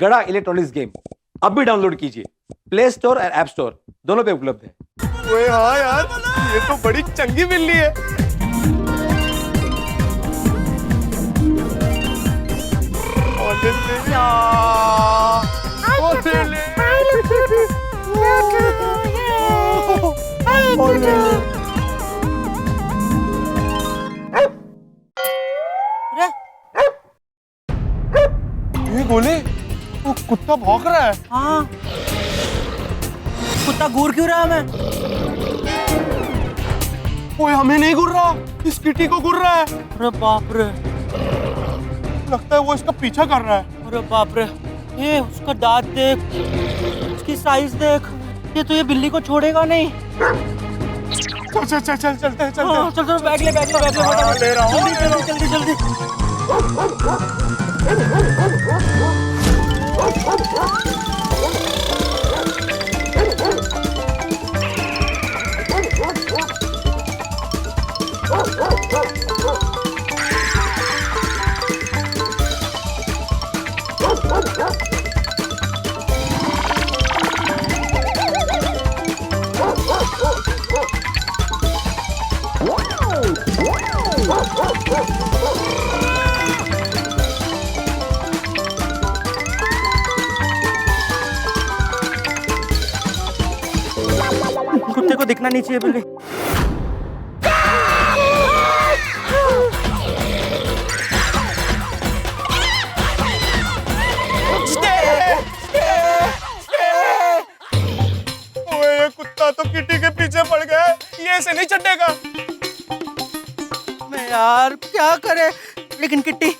गड़ा electronics game अभी download कीजिए। प्ले स्टोर और ऐप स्टोर दोनों पे उपलब्ध है। ओए हाँ यार, ये तो बड़ी चंगी बिल्ली है। ये बोले वो कुत्ता भौंक रहा है। हाँ, कुत्ता घूर क्यों रहा है हमें? ओए हमें नहीं घूर रहा, इस किटी को घूर रहा है। अरे बाप रे, लगता है वो इसका पीछा कर रहा है। अरे बाप रे, ये उसका दांत देख, उसकी साइज देख, ये तो ये बिल्ली को छोड़ेगा नहीं। चल चल चल चल चलते हैं चलते हैं। हाँ, चल चल बैग ले फटाफट। ले रहा हूँ, जल्दी जल्दी जल्दी। कुत्ते को दिखना नहीं चाहिए बिल्ली। ओए ये कुत्ता तो किटी के पीछे पड़ गया है, ये ऐसे नहीं छटेगा। मैं यार क्या करे, लेकिन किट्टी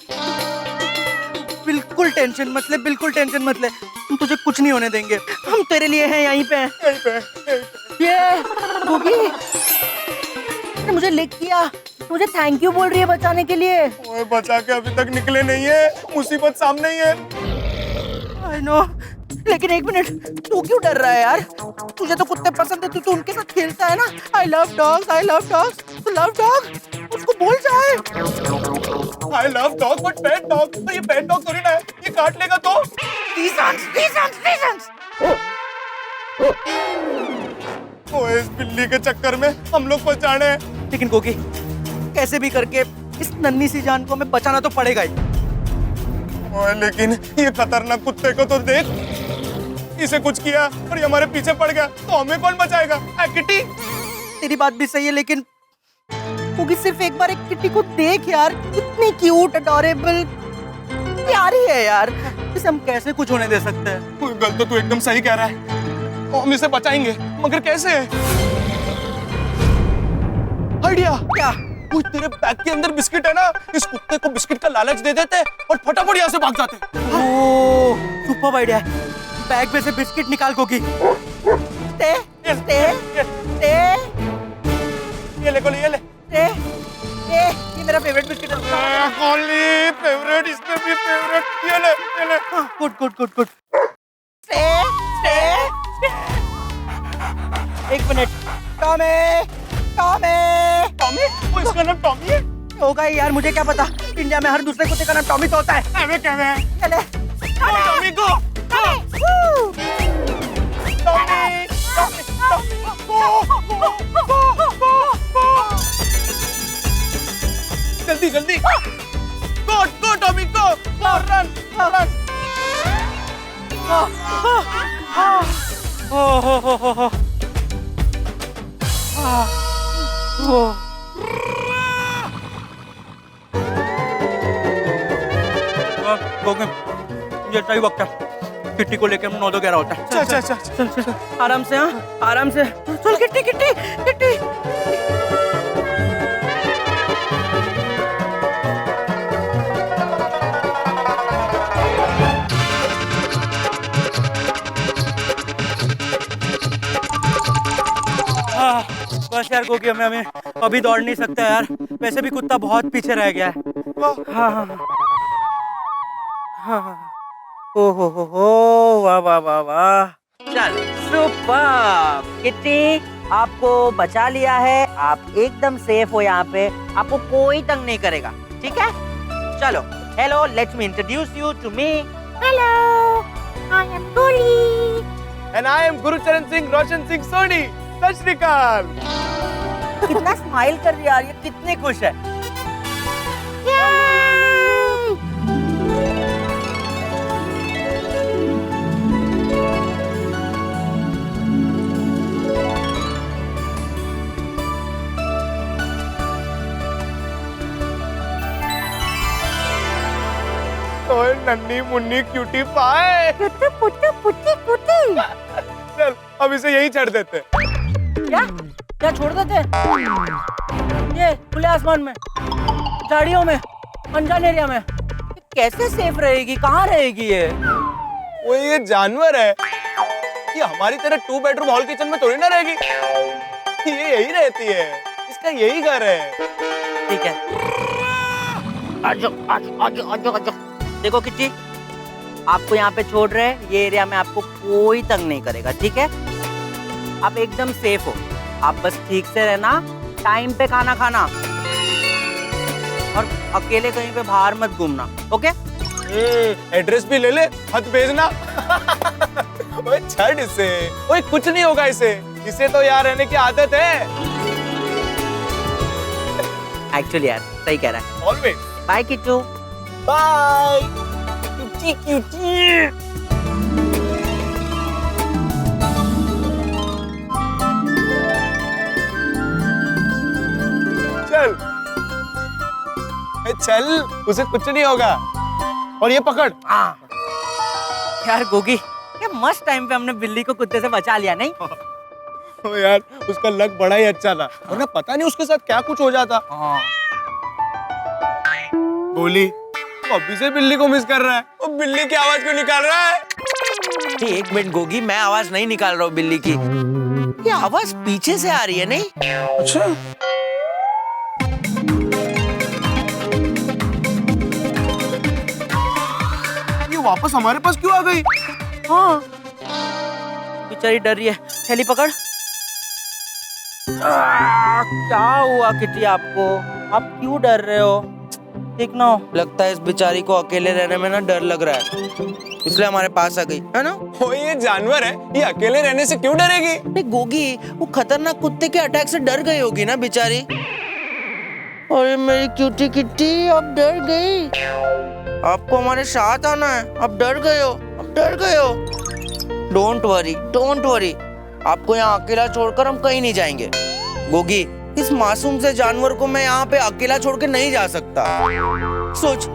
बिल्कुल टेंशन मत ले, बिल्कुल टेंशन मत ले, हम तुझे कुछ नहीं होने देंगे, हम तेरे लिए हैं यहीं पे। यहीं पे। ये गोगी ने मुझे लिख किया, मुझे थैंक यू बोल रही है बचाने के लिए। ओए बचा के अभी तक निकले नहीं है, मुसीबत सामने ही है। आई नो, लेकिन एक मिनट, तू क्यों डर रहा है यार? तुझे तो कुत्ते पसंद है, तू तो उनके साथ खेलता है ना। I love dogs, I love dogs, तू लव डॉग, उसको बोल जाए। I love dog, but pet dog. तो ये pet dog थोड़ी ना है, ये काट लेगा तो। Reasons. ओए इस बिल्ली के चक्कर में हम लोग फंस जाने हैं। लेकिन गोगी, कैसे भी करके इस नन्ही सी जान को हमें बचाना तो पड़ेगा ही। ओए लेकिन ये खतरनाक कुत्ते को तो देख, इसे कुछ किया और ये हमारे पीछे पड़ गया तो हमें कौन बचाएगा? किटी? तेरी बात भी सही है, लेकिन गोगी सिर्फ एक बार एक किटी को देख यार, कितनी क्यूट, अडोरेबल, प्यारी है यार, इसे हम कैसे कुछ होने दे सकते हैं? कोई गल तो तू एकदम सही कह रहा है, हम इसे बचाएंगे, मगर कैसे? आइडिया क्या? वो तेरे बैग के अंदर बिस्किट है ना, इस कुत्ते को बिस्किट का लालच दे देते और फटाफट यहाँ से भाग जाते। ओह, सुपर आइडिया है। बैग में से बिस्किट निकाल गोगी। ते, ते, ते, ये ले गोली, ये ले। ते, ये मेरा फेवरेट बिस्किट है। गोली फेवरेट, इसमें भी फेवरेट, ये ले, ये ले। गुड। एक मिनट, टॉमी, वो इसका नाम टॉमी है? होगा ही यार, मुझे क्या पता, इंडिया में हर दूसरे कुत्ते का नाम टॉमी तो होता है। अबे क्या है? चले, टॉमी को, जल्दी, go टॉमी go, run. ये सही वक्त है, किट्टी को लेकर हम 9-11 होता है। चल, आराम से, हाँ, आराम से। चल किट्टी। बस यार गोगी, हमें अभी दौड़ नहीं सकता यार, वैसे भी कुत्ता बहुत पीछे रह गया है। हाँ। ओहो, वाह। चल, सुपर किट्टी, आपको बचा लिया है, आप एकदम सेफ हो यहाँ पे, आपको कोई तंग नहीं करेगा, ठीक है? चलो, hello, let me introduce you to me. Hello, I am Goli. And I am Gurucharan Singh Roshan Singh Soni. सत श्री अकाल। कितना स्माइल कर रही है यार, ये कितनी खुश है। ओए नन्नी मुन्नी क्यूटी पाए। Putty putty putty putty. चल अब इसे यहीं छड़ देते। क्या क्या छोड़ देते हैं? ये खुले आसमान में, झाड़ियों में, अनजान एरिया में, ये कैसे सेफ रहेगी? कहाँ रहेगी ये? वो ये जानवर है, ये हमारी तरह 2 बेडरूम हॉल किचन में थोड़ी ना रहेगी। ये यही रहती है, इसका यही घर है। ठीक है, आजो आजो आजो आजो आजो। देखो किच्ची, आपको यहाँ पे छोड़ रहे हैं, ये एरिया में आपको कोई तंग नहीं करेगा, ठीक है? आप एकदम सेफ हो। आप बस ठीक से रहना, टाइम पे खाना खाना और अकेले कहीं पे बाहर मत घूमना, ओके? एड्रेस भी ले ले, खत भेजना। ओए छड़ इसे, ओए कुछ नहीं होगा इसे तो यहाँ रहने की आदत है। एक्चुअली यार सही कह रहा है। Always. Bye Kittu. Bye cutie cutie. चल चल, उसे कुछ नहीं होगा। और ये पकड़। यार गोगी, क्या मस्त टाइम पे हमने बिल्ली को कुत्ते से बचा लिया, नहीं? ओ यार, उसका लक बड़ा ही अच्छा था, वरना पता नहीं उसके साथ क्या कुछ हो जाता। गोली, वो अभी से बिल्ली को मिस कर रहा है। वो बिल्ली की आवाज क्यों निकाल रहा है? एक मिनट गोगी, मैं आवाज नहीं निकाल रहा हूँ बिल्ली की। ये आवाज पीछे से आ रही है, नहीं? अच्छा। ये वापस हमारे पास क्यों आ गई? हाँ, बेचारी डर रही है। थैली पकड़। क्या हुआ किटी आपको? आप क्यों डर रहे हो? ठीक ना, लगता है इस बेचारी को अकेले रहने में ना डर लग रहा है, इसलिए हमारे पास आ गई, है ना? ओ ये जानवर है, ये अकेले रहने से क्यों डरेगी? अरे गोगी, वो खतरनाक कुत्ते के अटैक से डर गई होगी ना बेचारी। अरे मेरी क्यूटी किट्टी, अब डर गई। आपको हमारे साथ आना है, अब डर गए हो, अब डर गए हो। डोंट वरी, डोंट वरी, आपको यहाँ अकेला छोड़कर हम कहीं नहीं जाएंगे। गोगी, इस मासूम से जानवर को मैं यहाँ पे अकेला छोड़ के नहीं जा सकता। सोच,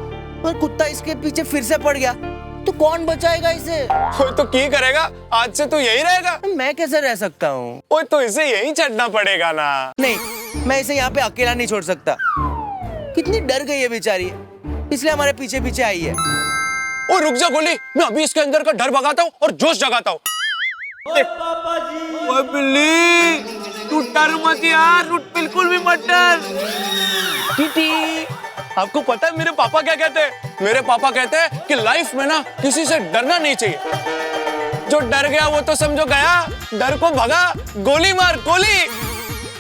पर कुत्ता इसके पीछे फिर से पड़ गया तो कौन बचाएगा इसे? ओए तो की करेगा, आज से तो यही रहेगा। मैं कैसे रह सकता हूँ? ओए तो इसे यहीं छड़ना पड़ेगा ना। नहीं, मैं इसे यहाँ पे अकेला नहीं छोड़ सकता। कितनी डर गई है बेचारी, इसलिए हमारे पीछे पीछे आई है। ओ रुक जा गोली, मैं अभी इसके अंदर का डर भगाता हूँ और जोश जगाता हूँ। ओए बिल्ली, तू डर मत यार, तू बिल्कुल भी मत डर। टीटी, आपको पता है मेरे पापा क्या कहते हैं? मेरे पापा कहते हैं कि लाइफ में ना किसी से डरना नहीं चाहिए। जो डर गया वो तो समझो गया, डर को भगा, गोली मार गोली।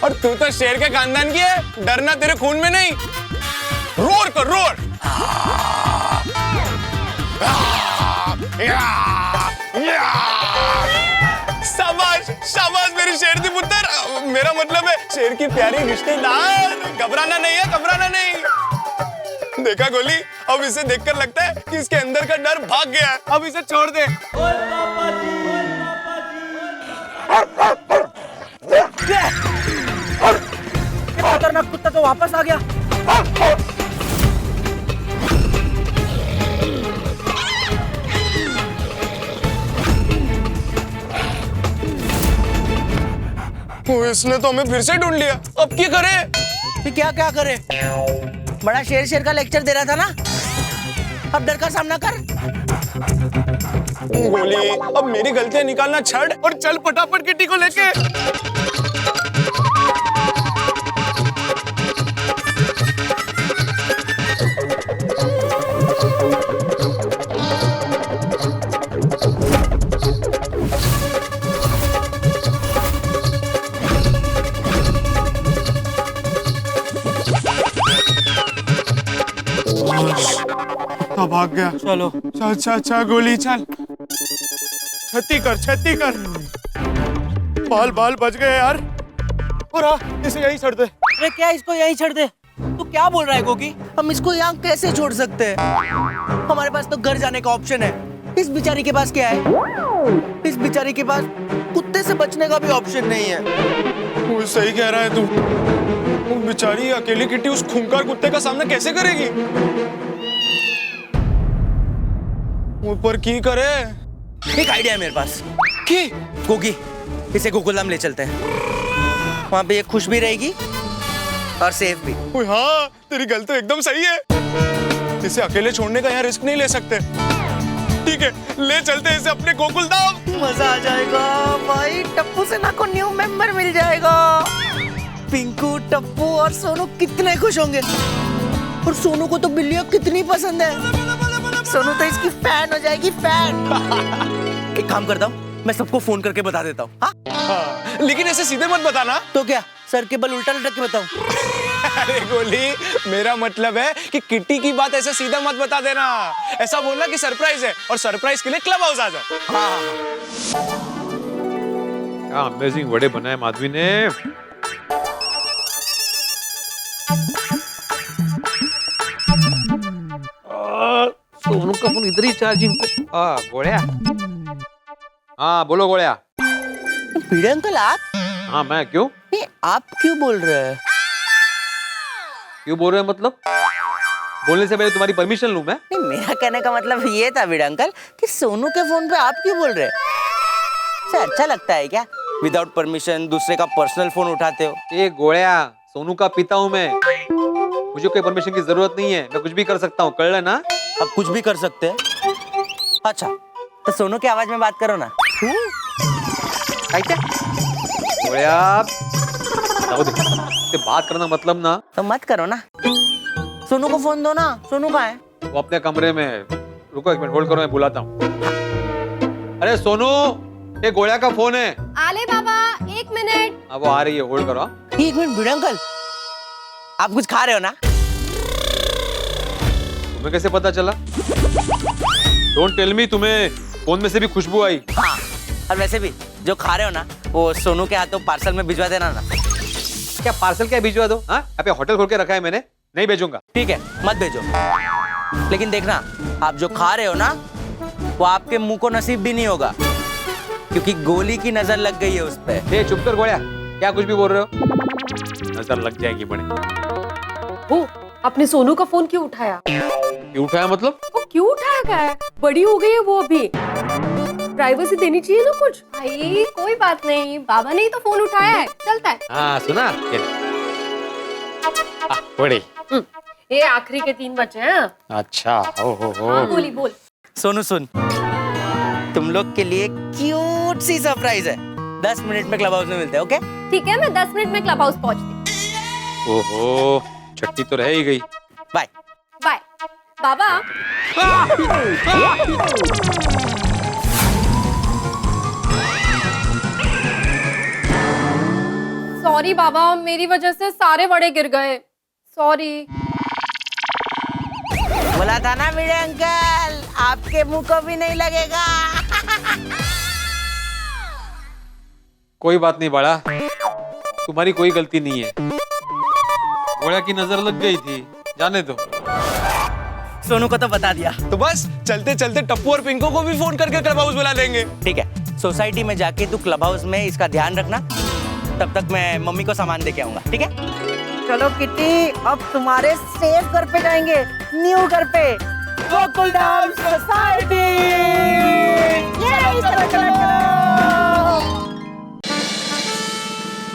और तू तो शेर के खानदान की है, डरना तेरे खून में नहीं। रोर कर रोर। शाबाश शाबाश मेरी शेर की पुत्र, मेरा मतलब है शेर की प्यारी रिश्तेदार। घबराना नहीं है, घबराना नहीं। देखा गोली, अब इसे देखकर लगता है कि इसके अंदर का डर भाग गया है। अब इसे छोड़ दे। खतरनाक कुत्ता तो वापस आ गया। इसने तो हमें फिर से ढूंढ लिया, अब क्या करे? तो क्या क्या करे? बड़ा शेर शेर का लेक्चर दे रहा था ना, अब डर का सामना कर। गोली, अब मेरी गलतियां निकालना छोड़ और चल फटाफट किट्टी को लेके। भाग गया। चलो चल चल चल गोली चल। छत्ती कर। बाल बाल बच गए यार। और हाँ, इसे यही छोड़ दे। अरे क्या इसको यहीं छोड़ दे? तू क्या बोल रहा है गोगी? हम इसको यहाँ कैसे छोड़ सकते हैं? हमारे पास तो घर जाने का ऑप्शन है। इस बेचारी के पास क्या है? इस बेचारी के पास कुत्ते से बचने का भी ऑप्शन नहीं है। वो सही कह रहा है तू। वो बेचारी अकेली किट्टी उस खूंखार कुत्ते का सामना कैसे करेगी? ऊपर की करे? एक आइडिया है मेरे पास। की? गोगी, इसे गोकुलधाम ले चलते हैं। वहाँ पे ये खुश भी रहेगी और सेफ भी। ओए हाँ, तेरी गल तो एकदम सही है। इसे अकेले छोड़ने का यहाँ रिस्क नहीं ले सकते। ठीक है, ले चलते हैं इसे अपने गोकुलधाम। मजा आ जाएगा भाई। टप्पू से ना को न्यू मेंबर मिल जाएगा। पिंकू, टप्पू और सोनू कितने खुश होंगे। और सोनू को तो बिल्लियाँ कितनी पसंद है। सोनू तो इसकी फैन हो जाएगी, फैन। एक काम करता हूँ, मैं सबको फोन करके बता देता हूँ। हाँ? हाँ, लेकिन ऐसे सीधे मत बताना। तो क्या सर के बल उल्टा लटक के बताऊँ? अरे गोली, मेरा मतलब है कि किट्टी की बात ऐसे सीधा मत बता देना। ऐसा बोलना कि सरप्राइज है, और सरप्राइज के लिए क्लब हाउस आ जाओ। हाँ। क्या अमेजिंग वड़े बनाए माधवी ने। सोनू का फोन इधर ही चार्जिंग पे। गोड़िया। हाँ बोलो गोड़िया। भिड़े अंकल आप? हाँ मैं, क्यों नहीं, आप क्यों बोल रहे हैं? क्यों बोल रहे हैं मतलब? बोलने से पहले तुम्हारी परमिशन लूं मैं? नहीं, मेरा कहने का मतलब ये था भिड़े अंकल कि सोनू के फोन पे आप क्यों बोल रहे हैं? सर अच्छा लगता है क्या विदाउट परमिशन दूसरे का पर्सनल फोन उठाते हो? ए गोड़िया, सोनू का पिता हूं मैं। मुझे कोई परमिशन की जरूरत नहीं है। मैं कुछ भी कर सकता हूँ, कर लेना। अब कुछ भी कर सकते हैं। अच्छा तो सोनू की आवाज में बात करो ना। गोड़िया, बात करना मतलब ना। तो मत करो ना। सोनू को फोन दो ना। सोनू कहाँ है? वो अपने कमरे में। रुको एक मिनट होल्ड करो, मैं बुलाता हूँ। अरे सोनू, ये गोड़िया का फोन है। आले बाबा, 1 मिनट। अब वो आ रही है, होल्ड करो। एक मिनट भिड़े अंकल, आप कुछ खा रहे हो ना? तुम्हें कैसे पता चला? डोंट टेल मी, तुम्हें फोन में से भी खुशबू आई। हाँ, और वैसे भी जो खा रहे हो ना वो सोनू के हाथों पार्सल में भिजवा देना ना। क्या पार्सल क्या भिजवा दो? हाँ, यहाँ पे होटल खोल के रखा है मैंने, नहीं भेजूंगा। ठीक है मत भेजो, लेकिन देखना आप जो खा रहे हो ना वो आपके मुंह को नसीब भी नहीं होगा, क्योंकि गोली की नजर लग गई है उस पे। ए चुप कर गोड़िया, क्या कुछ भी बोल रहे हो? नजर लग जाएगी बड़े। वो आपने सोनू का फोन क्यों उठाया? क्यों उठाया मतलब? वो क्यों उठाया? क्या है, बड़ी हो गई है वो अभी, प्राइवेसी देनी चाहिए ना कुछ। भाई कोई बात नहीं, बाबा ने ही तो फोन उठाया है, चलता है। हाँ सुना? बड़ी ये आखिरी के 3 बचे हैं। अच्छा हो। हाँ, बोली बोल। सोनू सुन, तुम लोग के लिए क्यूट सी सरप्राइज है। 10 मिनट में क्लब हाउस में मिलते हैं, ओके? ठीक है, मैं 10 मिनट में क्लब हाउस पहुंचती। ओहो, छट्टी तो रह ही गई। बाय बाय बाबा। सॉरी बाबा, मेरी वजह से सारे वड़े गिर गए। सॉरी। बोला था ना मेरे अंकल, आपके मुंह को भी नहीं लगेगा। कोई बात नहीं बड़ा, तुम्हारी कोई गलती नहीं है। गोड़िया की नजर लग गई थी, जाने दो। सोनू को तो बता दिया। तो बस चलते चलते टप्पू और पिंको को भी फोन करके क्लब हाउस बुला लेंगे। ठीक है, सोसाइटी में जाके तू क्लब हाउस में इसका ध्यान रखना, तब तक मैं मम्मी को सामान दे के आऊंगा, ठीक है? चलो किट्टी, अब तुम्हारे सेफ घर पे जाएंगे, न्यू घर पे, गोकुलधाम सोसाइटी।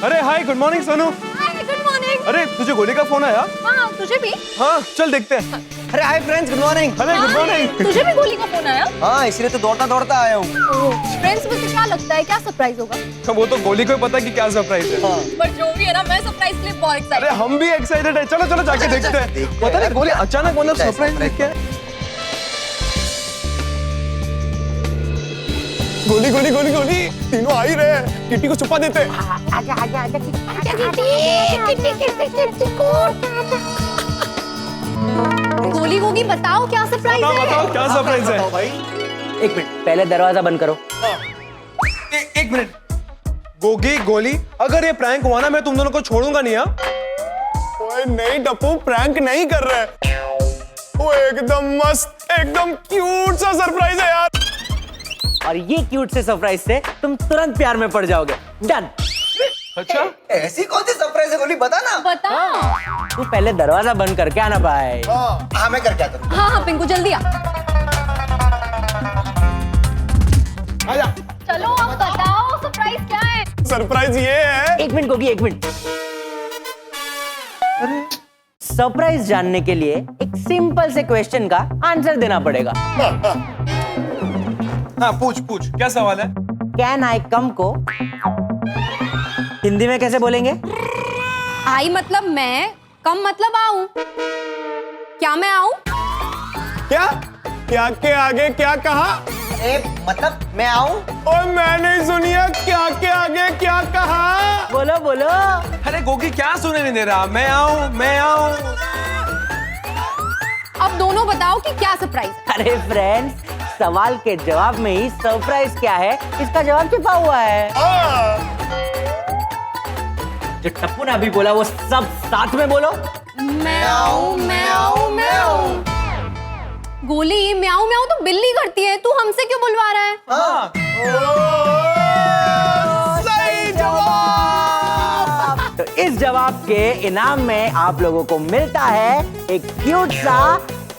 अरे हाय, गुड मॉर्निंग सोनू। हाय, गुड मॉर्निंग। अरे तुझे गोली का फोन आया? हाँ, तुझे भी? हाँ चल देखते हैं। अरे हाय फ्रेंड्स, गुड मॉर्निंग। अरे गुड मॉर्निंग। तुझे भी गोली का फोन आया? हाँ, इसलिए तो दौड़ता दौड़ता आया हूँ। फ्रेंड्स, मुझे क्या लगता है, क्या सरप्राइज होगा? वो तो गोली को पता कि क्या सरप्राइज है। पर जो भी है ना, मैं सरप्राइज के लिए बहुत एक्साइटेड। अरे हम भी एक्साइटेड है। चलो चलो जाके देखते हैं। पता नहीं गोली अचानक मतलब सरप्राइज देख के। गोली गोली गोली गोली, तीनों आ ही रहे हैं। किट्टी को छुपा देते। आजा आजा आजा गोली होगी, बताओ क्या सरप्राइज है? बताओ क्या सरप्राइज है? भाई, एक मिनट, पहले दरवाजा बंद करो। एक मिनट, गोगी गोली, अगर ये प्रैंक हुआ ना मैं तुम दोनों को छोड़ूंगा नहीं। हाँ ओए नहीं टप्पू, प्रैंक नहीं कर रहे। वो एकदम मस्त, एकदम क्यूट सा सरप्राइज है यार। और ये क्यूट से सरप्राइज से तुम तुरंत प्यार में पड़ जाओगे। डन। अच्छा, ऐसी कौन सी सरप्राइज है गोली, बता ना। बता। तू पहले दरवाजा बंद करके आना भाई। हाँ मैं कर क्या करूँ। हाँ हाँ पिंकू जल्दी आ। आजा। चलो अब बताओ सरप्राइज क्या है। सरप्राइज ये है। एक मिनट गोगी, एक मिनट। सरप्राइज जानने के लिए एक सिंपल से क्वेश्चन का आंसर देना पड़ेगा। हाँ पूछ पूछ, क्या सवाल है? कैन आई कम को हिंदी में कैसे बोलेंगे? आई मतलब मैं, कम मतलब आऊं। क्या मैं आऊं? क्या क्या के आगे क्या कहा? ए, मतलब मैं आऊँ। और मैं नहीं सुनिया, क्या के आगे क्या कहा? बोलो बोलो। अरे गोगी क्या सुने नहीं दे रहा? मैं आऊँ, मैं आऊँ। अब दोनों बताओ कि क्या सरप्राइज है। अरे फ्रेंड्स, सवाल के जवाब में ही सरप्राइज क्या है इसका जवाब छिपा हुआ है। जो टप्पू ने अभी बोला वो सब साथ में बोलो। मैं आऊं, मैं आऊं, मैं आऊं। गोली म्याऊं म्याऊं तो बिल्ली करती है, तू हमसे क्यों बुलवा रहा है? सही जवाब। तो इस जवाब के इनाम में आप लोगों को मिलता है एक क्यूट सा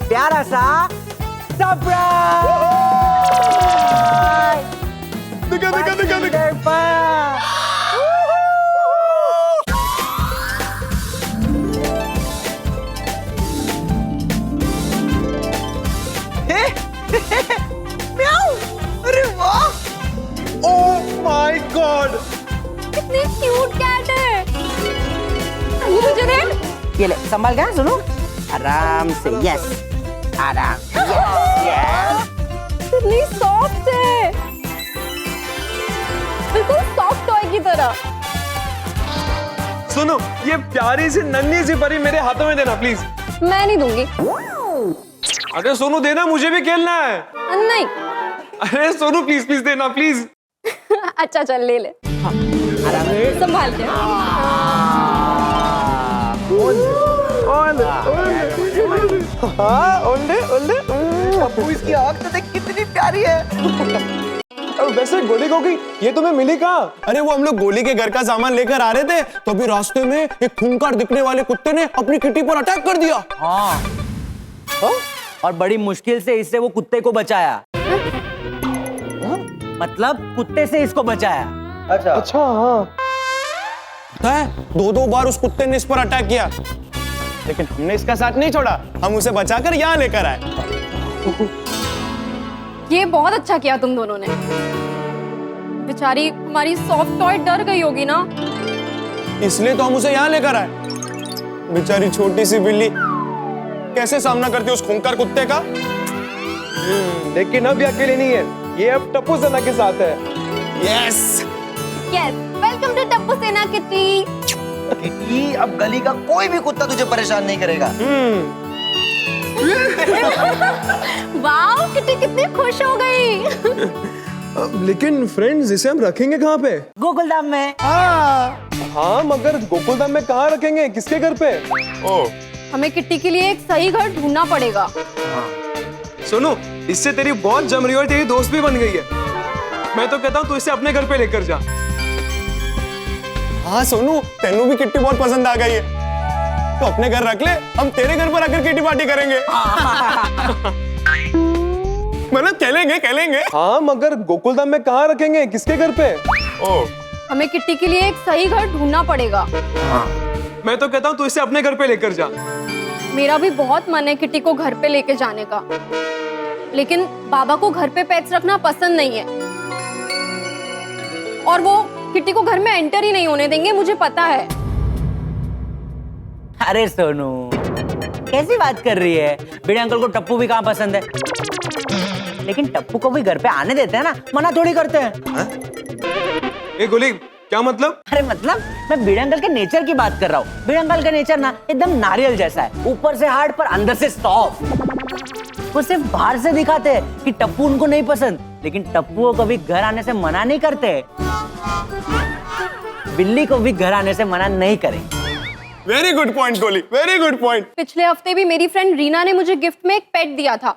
प्यारा सा सरप्राइज। दिखा दिखा दिखा दिखा। अरे वाह, ओह माय गॉड, कितनी क्यूट कैट है। ये तुझे दे। ये ले संभाल के, सुनो आराम से। यस, आराम से। Yes yes. कितनी सॉफ्ट है, बिल्कुल सॉफ्ट टॉय की तरह। सुनो ये प्यारी सी नन्ही सी परी मेरे हाथों में देना प्लीज। मैं नहीं दूंगी। अरे सोनू देना, मुझे भी खेलना है। नहीं। अरे सोनू प्लीज प्लीज देना प्लीज। अच्छा चल ले ले। आराम से। संभाल के। हाँ ओले ओले। टप्पू इसकी आँख तो देख कितनी प्यारी है। वैसे गोली गोगी ये तुम्हें मिली कहाँ? अरे वो हम लोग गोली के घर का सामान लेकर आ रहे थे, तो अभी रास्ते में एक खूंखार दिखने वाले कुत्ते ने अपनी किटी पर अटैक कर दिया। हाँ, और बड़ी मुश्किल से इससे वो कुत्ते को बचाया। मतलब कुत्ते से इसको बचाया। अच्छा अच्छा हाँ। पता है, दो बार उस कुत्ते ने इस पर अटैक किया, लेकिन हमने इसका साथ नहीं छोड़ा। हम उसे बचाकर यहाँ लेकर आए। ये बहुत अच्छा किया तुम दोनों ने। बेचारी हमारी सॉफ्ट टॉय डर गई होगी ना। इसलिए तो हम उसे यहाँ लेकर आए। बेचारी छोटी सी बिल्ली कैसे सामना करती है उस खूंखार कुत्ते का। लेकिन अब ये अकेले नहीं है, ये अब टप्पू सेना के साथ है। Yes. Yes, welcome to Tappu सेना किटी। किटी, अब गली का कोई भी कुत्ता तुझे परेशान नहीं करेगा। वाओ, किटी कितनी खुश हो गई। लेकिन फ्रेंड्स इसे हम रखेंगे कहाँ पे? गोकुलधाम में। हाँ मगर गोकुलधाम में कहाँ रखेंगे, किसके घर पे? ओ हमें किट्टी के लिए एक सही घर ढूंढना पड़ेगा। सुनो इससे तेरी बहुत जम रही है और तेरी दोस्त भी बन गई है। मैं तो कहता हूँ तू इसे अपने घर पे लेकर जा। हाँ सोनू, तेनू भी किट्टी बहुत पसंद आ गई है, तो अपने घर रख ले। हम तेरे घर पर आकर किट्टी पार्टी करेंगे। मतलब खेलेंगे। हाँ मगर गोकुलधाम में कहाँ रखेंगे, किसके घर पे? ओ हमें किट्टी के लिए एक सही घर ढूंढना पड़ेगा। मैं तो कहता हूँ तू इसे अपने घर पे लेकर जा। मेरा भी बहुत मन है किट्टी को घर पे लेके जाने का, लेकिन बाबा को घर पे पेट्स रखना पसंद नहीं है और वो किट्टी को घर में एंटर ही नहीं होने देंगे, मुझे पता है। अरे सोनू कैसी बात कर रही है? बड़े अंकल को टप्पू भी कहाँ पसंद है, लेकिन टप्पू को भी घर पे आने देते हैं ना, मना थोड़ी करते हैं। ए गोली क्या मतलब? अरे मतलब मैं बीड़े अंकल के नेचर की बात कर रहा हूँ। बीड़े अंकल का नेचर ना एकदम नारियल जैसा है, ऊपर से हार्ड पर अंदर से सॉफ्ट। वो सिर्फ बाहर से दिखाते हैं कि टप्पू उनको नहीं पसंद, लेकिन टप्पू को कभी घर आने से मना नहीं करते। बिल्ली को भी घर आने से मना नहीं करेंगे। वेरी गुड पॉइंट गोली, वेरी गुड पॉइंट। पिछले हफ्ते भी मेरी फ्रेंड रीना ने मुझे गिफ्ट में एक पेट दिया था।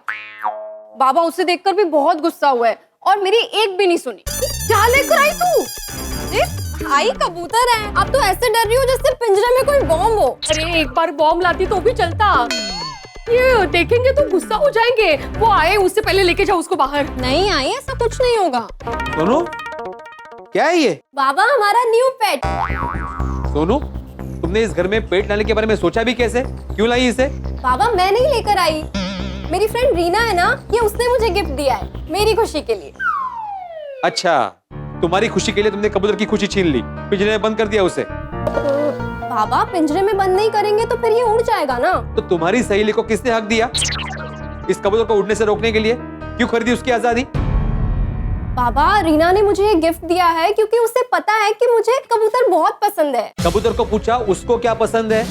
बाबा उसे देखकर भी बहुत गुस्सा हुआ है और मेरी एक भी नहीं सुनी। क्या लेकर आई तू? भाई कबूतर है। अब तो ऐसे डर रही हो जैसे पिंजरे में कोई बॉम्ब हो। अरे एक बार बॉम्ब लाती तो भी चलता। ये देखेंगे तो गुस्सा हो जाएंगे। वो आए उससे पहले लेके जाओ उसको बाहर। नहीं आई, ऐसा कुछ नहीं होगा। सोनू, क्या है ये? बाबा हमारा न्यू पेट। सोनू, तुमने इस घर में पेट लाने के बारे में सोचा भी कैसे? क्यों लाई इसे? बाबा मैं नहीं लेकर आई, मेरी फ्रेंड रीना है ना, ये उसने मुझे गिफ्ट दिया है मेरी खुशी के लिए। अच्छा, तुम्हारी खुशी के लिए तुमने कबूतर की खुशी छीन ली, पिंजरे में बंद कर दिया उसे। बाबा पिंजरे में बंद नहीं करेंगे तो फिर ये उड़ जाएगा ना। तो तुम्हारी सहेली को किसने हक दिया इस कबूतर को उड़ने से रोकने के लिए? क्यों खरीदी उसकी आजादी? बाबा रीना ने मुझे ये गिफ्ट दिया है क्योंकि उसे पता है कि मुझे कबूतर बहुत पसंद है। कबूतर को पूछा उसको क्या पसंद है?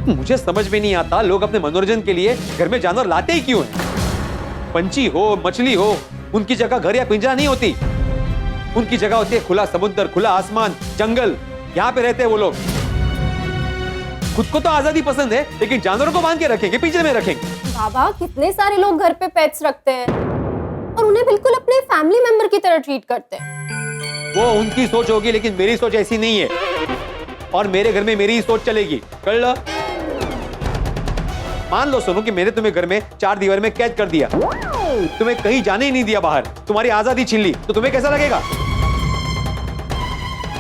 मुझे समझ में नहीं आता, लोग अपने मनोरंजन के लिए घर में जानवर लाते ही क्यों हैं? पंछी हो, मछली हो, उनकी जगह घर या पिंजरा नहीं होती। उनकी जगह होती है खुला समुद्र, खुला आसमान, जंगल। यहाँ पे रहते हैं वो लोग। खुद को तो आजादी पसंद है, लेकिन जानवरों को बांध के रखेंगे, पिंजरे में रखेंगे। बाबा कितने सारे लोग घर पे पेट्स रखते हैं और उन्हें बिल्कुल अपने फैमिली मेंबर की तरह ट्रीट करते हैं। वो उनकी सोच होगी, लेकिन मेरी सोच ऐसी नहीं है। और मेरे घर में मेरी ही सोच चलेगी। कर लो। मान लो सोनू कि मैंने तुम्हें घर में 4 दीवार में कैद कर दिया, तुम्हें कहीं जाने ही नहीं दिया बाहर, तुम्हारी आजादी छीन ली, तो तुम्हें कैसा लगेगा?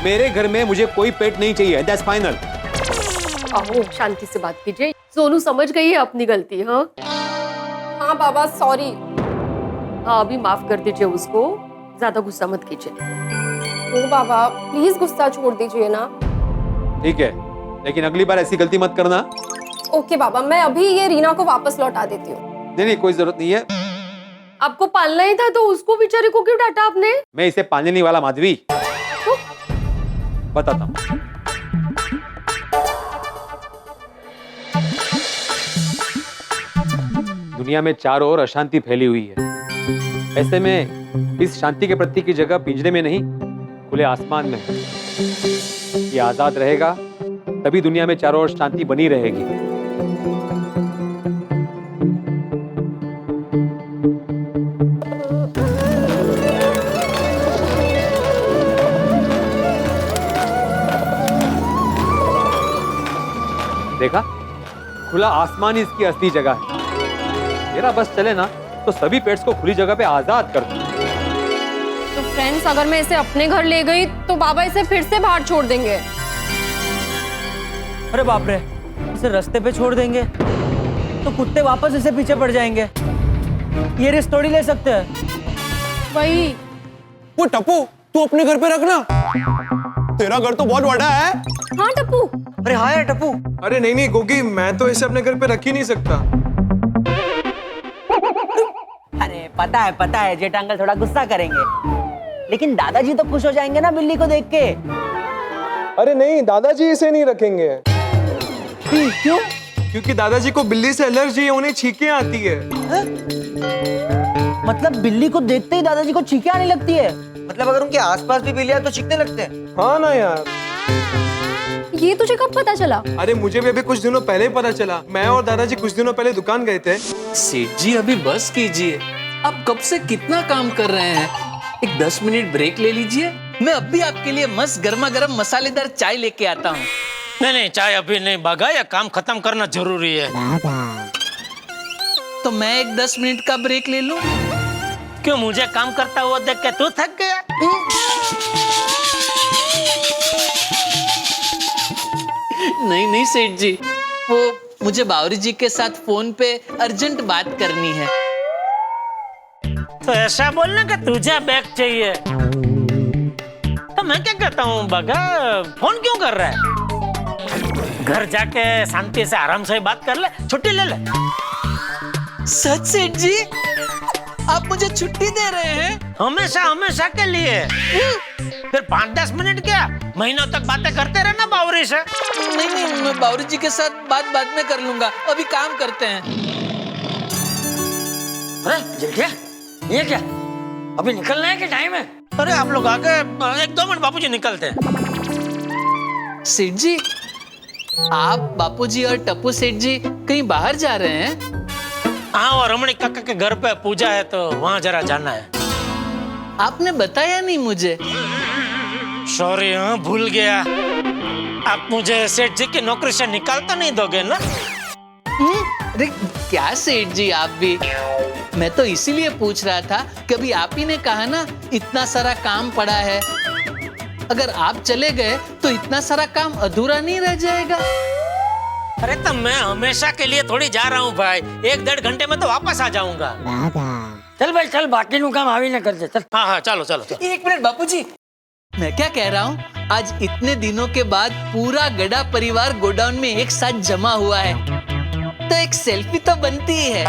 मेरे घर में मुझे कोई पेट नहीं चाहिए, दैट्स फाइनल। आओ शांति से बात कीजिए। सोनू समझ गई है अपनी गलती। हाँ हाँ बाबा सॉरी। हाँ अभी माफ कर दीजिए उसको, ज्यादा गुस्सा मत कीजिए। ओ बाबा प्लीज गुस्सा छोड़ दीजिए ना। ठीक है, लेकिन अगली बार ऐसी गलती मत करना। ओके बाबा, मैं अभी ये रीना को वापस लौटा देती हूँ। नहीं, कोई जरूरत नहीं है। आपको पालना ही था तो उसको बेचारे को क्यों डांटा आपने? मैं इसे पालने नहीं वाला माधवी। बताता हूँ। दुनिया में चारों ओर अशांति फैली हुई है। ऐसे में इस शांति के प्रतीक की जगह पिंजरे में नहीं, खुले आसमान में है। ये आजाद रहेगा तभी दुनिया में चारों ओर शांति बनी रहेगी। देखा, खुला आसमान ही इसकी असली जगह है। मेरा बस चले ना तो सभी पेट्स को खुली जगह पे आजाद कर दूं। तो फ्रेंड्स अगर मैं इसे अपने घर ले गई तो बाबा इसे फिर से बाहर छोड़ देंगे। अरे बाप रे, इसे रास्ते पे छोड़ देंगे तो कुत्ते वापस इसे पीछे पड़ जाएंगे। ये रिस्क थोड़ी ले सकते हैं। वही। वो टप्पू तू अपने घर पे रखना, तेरा घर तो बहुत बड़ा है। हाँ टप्पू। अरे हाँ यार टप्पू। अरे नहीं गोगी, मैं तो इसे अपने घर पे रख ही नहीं सकता। अरे पता है जेठ अंकल थोड़ा गुस्सा करेंगे, लेकिन दादाजी तो खुश हो जाएंगे ना बिल्ली को देख के। अरे नहीं, दादाजी इसे नहीं रखेंगे। क्यों? क्योंकि दादाजी को बिल्ली से एलर्जी है, उन्हें छींकें आती है। मतलब बिल्ली को देखते ही दादाजी को छींकें आने लगती है? मतलब अगर उनके आसपास भी बिल्लियां तो चीखने लगते हैं। हाँ ना यार। ये तुझे कब पता चला? अरे मुझे भी अभी कुछ दिनों पहले ही पता चला। मैं और दादाजी कुछ दिनों पहले दुकान गए थे। सेठ जी अभी बस कीजिए, आप कब से कितना काम कर रहे हैं। एक 10 मिनट ब्रेक ले लीजिए, मैं अभी आपके लिए मस्त गर्मा गर्म मसालेदार चाय लेके आता हूँ। नहीं चाय अभी नहीं भागा, या काम खत्म करना जरूरी है। तो मैं एक 10 मिनट का ब्रेक ले लूं? क्यों, मुझे काम करता हुआ देख के तू थक गया? नहीं सेठ जी, वो मुझे बावरी जी के साथ फोन पे अर्जेंट बात करनी है। तो ऐसा बोलना कि तुझे बैग चाहिए, तो मैं क्या कहता हूँ बगा, फोन क्यों कर रहा है? घर जाके शांति से आराम से बात कर ले, छुट्टी ले ले। सच सेठ जी, आप मुझे छुट्टी दे रहे हैं? हमेशा के लिए। फिर 5-10 मिनट क्या, महीनों तक बातें करते रहना बावरी से। नहीं, मैं बावरी जी के साथ बात बाद में कर लूंगा, अभी काम करते हैं। अरे जेठिया, ये क्या? अभी निकलना है कि टाइम है? अरे आप लोग आगे 1-2 मिनट बापूजी निकलते हैं। सेठ जी, आप बापूजी और टप्पू सेठ जी कहीं बाहर जा रहे हैं? हाँ, और रमणी काका के घर पे पूजा है तो वहां जरा जाना है। आपने बताया नहीं मुझे। सॉरी, हाँ भूल गया। आप मुझे सेठ जी की नौकरी से निकाल तो नहीं दोगे ना? अरे क्या सेठ जी, आप भी। मैं तो इसीलिए पूछ रहा था, कभी आप ही ने कहा ना इतना सारा काम पड़ा है, अगर आप चले गए तो इतना सारा काम अधूरा नहीं रह जाएगा। अरे तो मैं हमेशा के लिए थोड़ी जा रहा हूँ भाई, 1-1.5 घंटे में तो वापस आ जाऊंगा। चल भाई चल, बाकी नु काम आवी ना करते चल। हाँ हाँ, चलो चलो चलो। 1 मिनट बापूजी, मैं क्या कह रहा हूँ, आज इतने दिनों के बाद पूरा गड़ा परिवार गोडाउन में एक साथ जमा हुआ है, तो एक सेल्फी तो बनती ही है।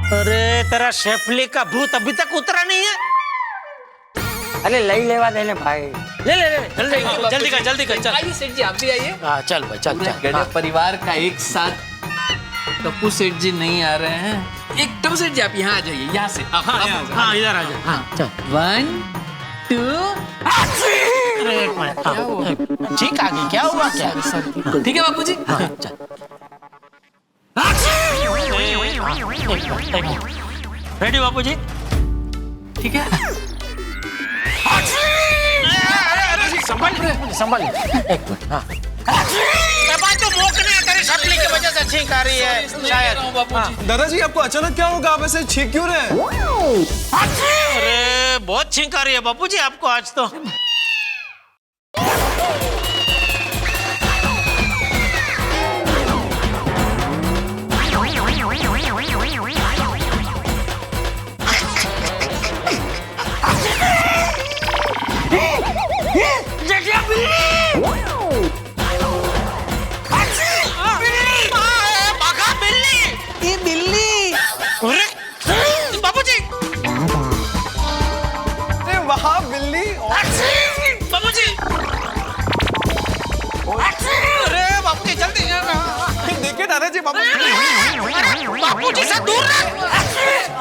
अरे तेरा शेफली का भूत अभी तक उतरा नहीं है? अरे लई लेवा देने भाई, ले ले ले जल्दी जल्दी कर चल। आइए सेठ जी, आप भी आइए। हाँ चल भाई, चल चल। गड़ा परिवार का एक साथ। टप्पू सेठ जी नहीं आ रहे हैं। एक टप्पू सेठ जी, आप यहाँ आ जाइए, यहाँ से। हाँ इधर आ जा। हाँ चल। 1 2 अरे एक मिनट, ठीक आ गई, क्या हुआ क्या? ठीक है बापूजी। हाँ चल। रेडी बापूजी? ठीक है। संभाल एक मिनट। हाँ तो मोकने तेरी शक्ल की वजह से छींक आ रही है शायद। दादाजी आपको अचानक क्या होगा, आप ऐसे छींक क्यों रहे हैं? अरे बहुत छींक आ रही है बापूजी आपको आज तो। बापूजी, वहाँ बिल्ली। बापूजी, अरे बापूजी जल्दी। देखिए दादाजी, बापूजी से दूर रख।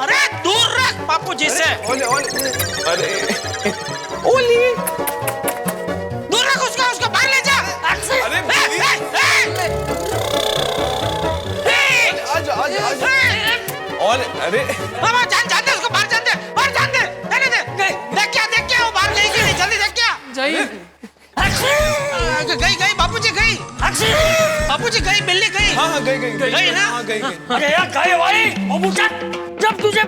अरे दूर रख बापूजी से। ओले ओले, अरे ओली, दूर रख उसको बाहर ले जा। अरे आज और अरे जान दे उसको, बाहर जान दे, जाने दे। देख क्या वो बाहर गई कि नहीं, जल्दी देख क्या। गई बापूजी गई। बापूजी गई, बिल्ली गई। हाँ गई ना? हाँ गई। अरे यार गए भाई, बाबू जब तुझे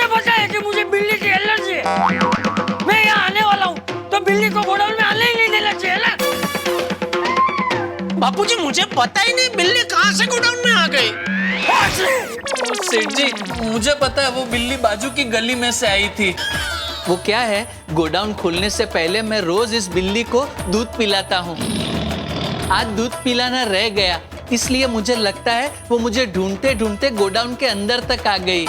पता है कि मुझे बिल्ली की एलर्जी है, मैं यहाँ आने वाला हूँ, तो बिल्ली को गोडाउन में आने ही नहीं देना चाहिए ना। बापूजी मुझे पता ही नहीं बिल्ली कहाँ से गोडाउन में आ गई। सेठ जी, मुझे पता है, वो बिल्ली बाजू की गली में से आई थी। वो क्या है, गोडाउन खोलने से पहले मैं रोज इस बिल्ली को दूध पिलाता हूँ। आज दूध पिलाना रह गया, इसलिए मुझे लगता है वो मुझे ढूंढते ढूंढते गोडाउन के अंदर तक आ गई।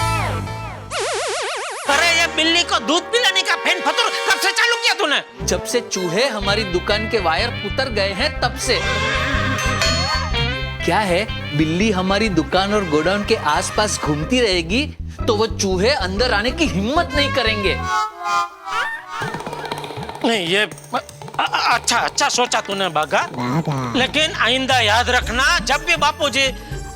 अरे ये बिल्ली को दूध पिलाने का फेन फतुर कब से चालू किया तूने? जब से चूहे हमारी दुकान के वायर उतर गए हैं तब से। क्या है, बिल्ली हमारी दुकान और गोडाउन के आसपास घूमती रहेगी तो वो चूहे अंदर आने की हिम्मत नहीं करेंगे। नहीं, ये अच्छा सोचा तूने बागा, लेकिन आइंदा याद रखना, जब भी बापूजी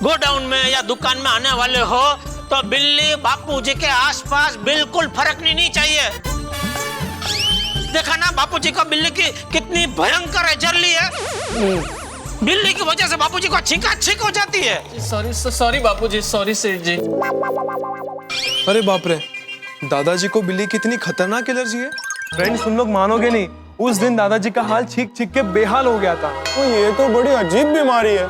गोडाउन में या दुकान में आने वाले हो तो बिल्ली बापूजी के आसपास बिल्कुल फरकनी नहीं चाहिए। देखा ना बापूजी को बिल्ली की कितनी भयंकर एलर्जी है। बिल्ली की वजह से बापूजी को छींक हो जाती है। सॉरी बापूजी, सॉरी सेठ जी। अरे बाप रे, दादाजी को बिल्ली की इतनी खतरनाक एलर्जी है। फ्रेंड्स, तुम लोग मानोगे नहीं, उस दिन दादाजी का हाल छींक के बेहाल हो गया था। तो ये तो बड़ी अजीब बीमारी है।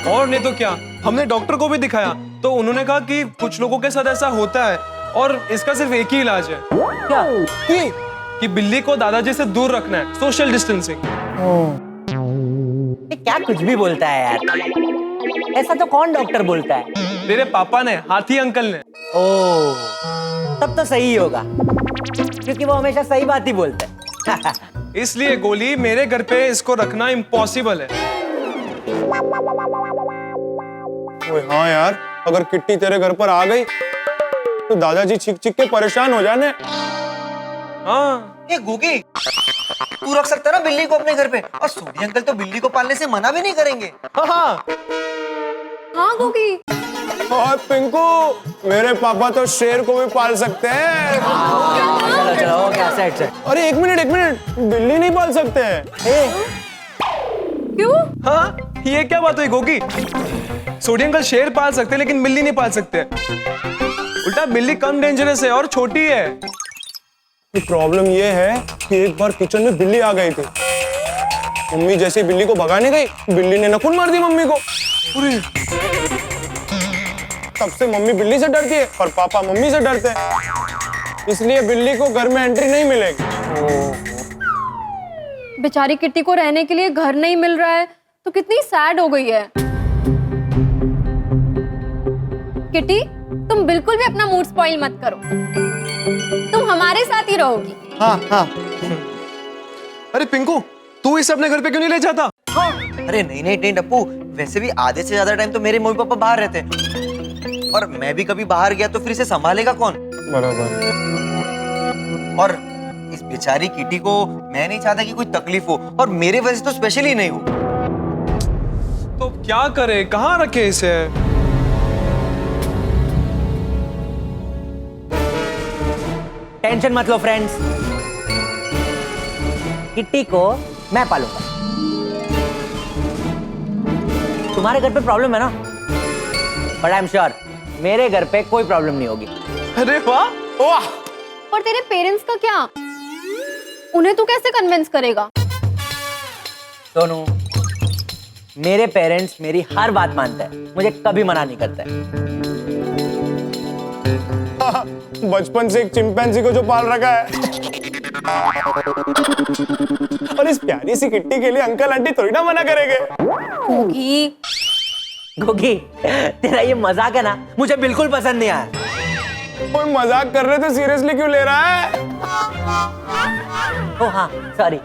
और नहीं तो क्या, हमने डॉक्टर को भी दिखाया तो उन्होंने कहा कि कुछ लोगों के साथ ऐसा होता है और इसका सिर्फ एक ही इलाज है। क्या? कि बिल्ली को दादाजी से दूर रखना है, सोशल डिस्टेंसिंग। क्या कुछ भी बोलता है यार, ऐसा तो कौन डॉक्टर बोलता है? मेरे पापा ने, हाथी अंकल ने। ओह, तब तो सही होगा, क्योंकि वो हमेशा सही बात ही बोलते हैं। इसलिए गोली, मेरे घर पे इसको रखना इम्पॉसिबल है। ओए हाँ यार, अगर किट्टी तेरे घर पर आ गई तो दादाजी चिक चिक के परेशान हो जाने। हाँ ये गुगी, तू रख सकता है ना बिल्ली को अपने घर पे, और सोनी अंकल तो बिल्ली को पालने से मना भी नहीं करेंगे। हाँ हाँ गोगी। और पिंकू, मेरे पापा तो शेर को भी पाल सकते हैं। चलो चलो हो गया, सेट सेट। अरे एक मिनट, बिल्ली नहीं पाल सकते हैं। क्यों? हाँ, ये क्या बात हुई गोगी? सोडी अंकल शेर पाल सकते हैं लेकिन बिल्ली नहीं पाल सकते। उल्टा बिल्ली कम डेंजरस है और छोटी है। प्रॉब्लम ये है कि एक बार किचन में बिल्ली आ गई थी। मम्मी जैसे बिल्ली को भगाने गई, बिल्ली ने नखून मार दी मम्मी को। अरे! तब से मम्मी बिल्ली से डरती है और पापा मम्मी से डरते हैं, इसलिए बिल्ली को घर में एंट्री नहीं मिलेगी। बेचारी किट्टी को रहने के लिए घर नहीं मिल रहा है तो कितनी सैड हो गई है। किट्टी, तुम बिल्कुल भी अपना मूड स्पॉइल मत करो, तुम हमारे साथ ही रहोगी। हाँ हाँ। अरे पिंकू, तू इसे अपने घर पे क्यों नहीं ले जाता? हाँ। अरे नहीं नहीं नहीं टप्पू, वैसे भी आधे से ज्यादा टाइम तो मेरे मम्मी पापा बाहर रहते हैं, और मैं भी कभी बाहर गया तो फिर इसे संभालेगा कौन? बराबर। और इस बेचारी किटी को मैं नहीं चाहता कि कोई तकलीफ हो, और मेरे वजह से तो स्पेशली नहीं हो। तो क्या करे, कहाँ रखे इसे? टेंशन मत लो फ्रेंड्स, किट्टी को मैं पालूंगा। तुम्हारे घर पे प्रॉब्लम है ना, बट आई एम श्योर मेरे घर पे कोई प्रॉब्लम नहीं होगी। अरे वाह वाह। और तेरे पेरेंट्स का क्या, उन्हें तू कैसे कन्विंस करेगा? सोनू, मेरे पेरेंट्स मेरी हर बात मानते हैं, मुझे कभी मना नहीं करते हैं। बचपन से एक चिंपैंजी को जो पाल रखा है, और इस प्यारी सी किट्टी के लिए अंकल आंटी थोड़ी ना मना करेंगे। गोगी, गोगी, तेरा ये मजाक है ना, मुझे बिल्कुल पसंद नहीं आया। कोई मजाक कर रहे तो सीरियसली क्यों ले रहा है? ओ हाँ सॉरी।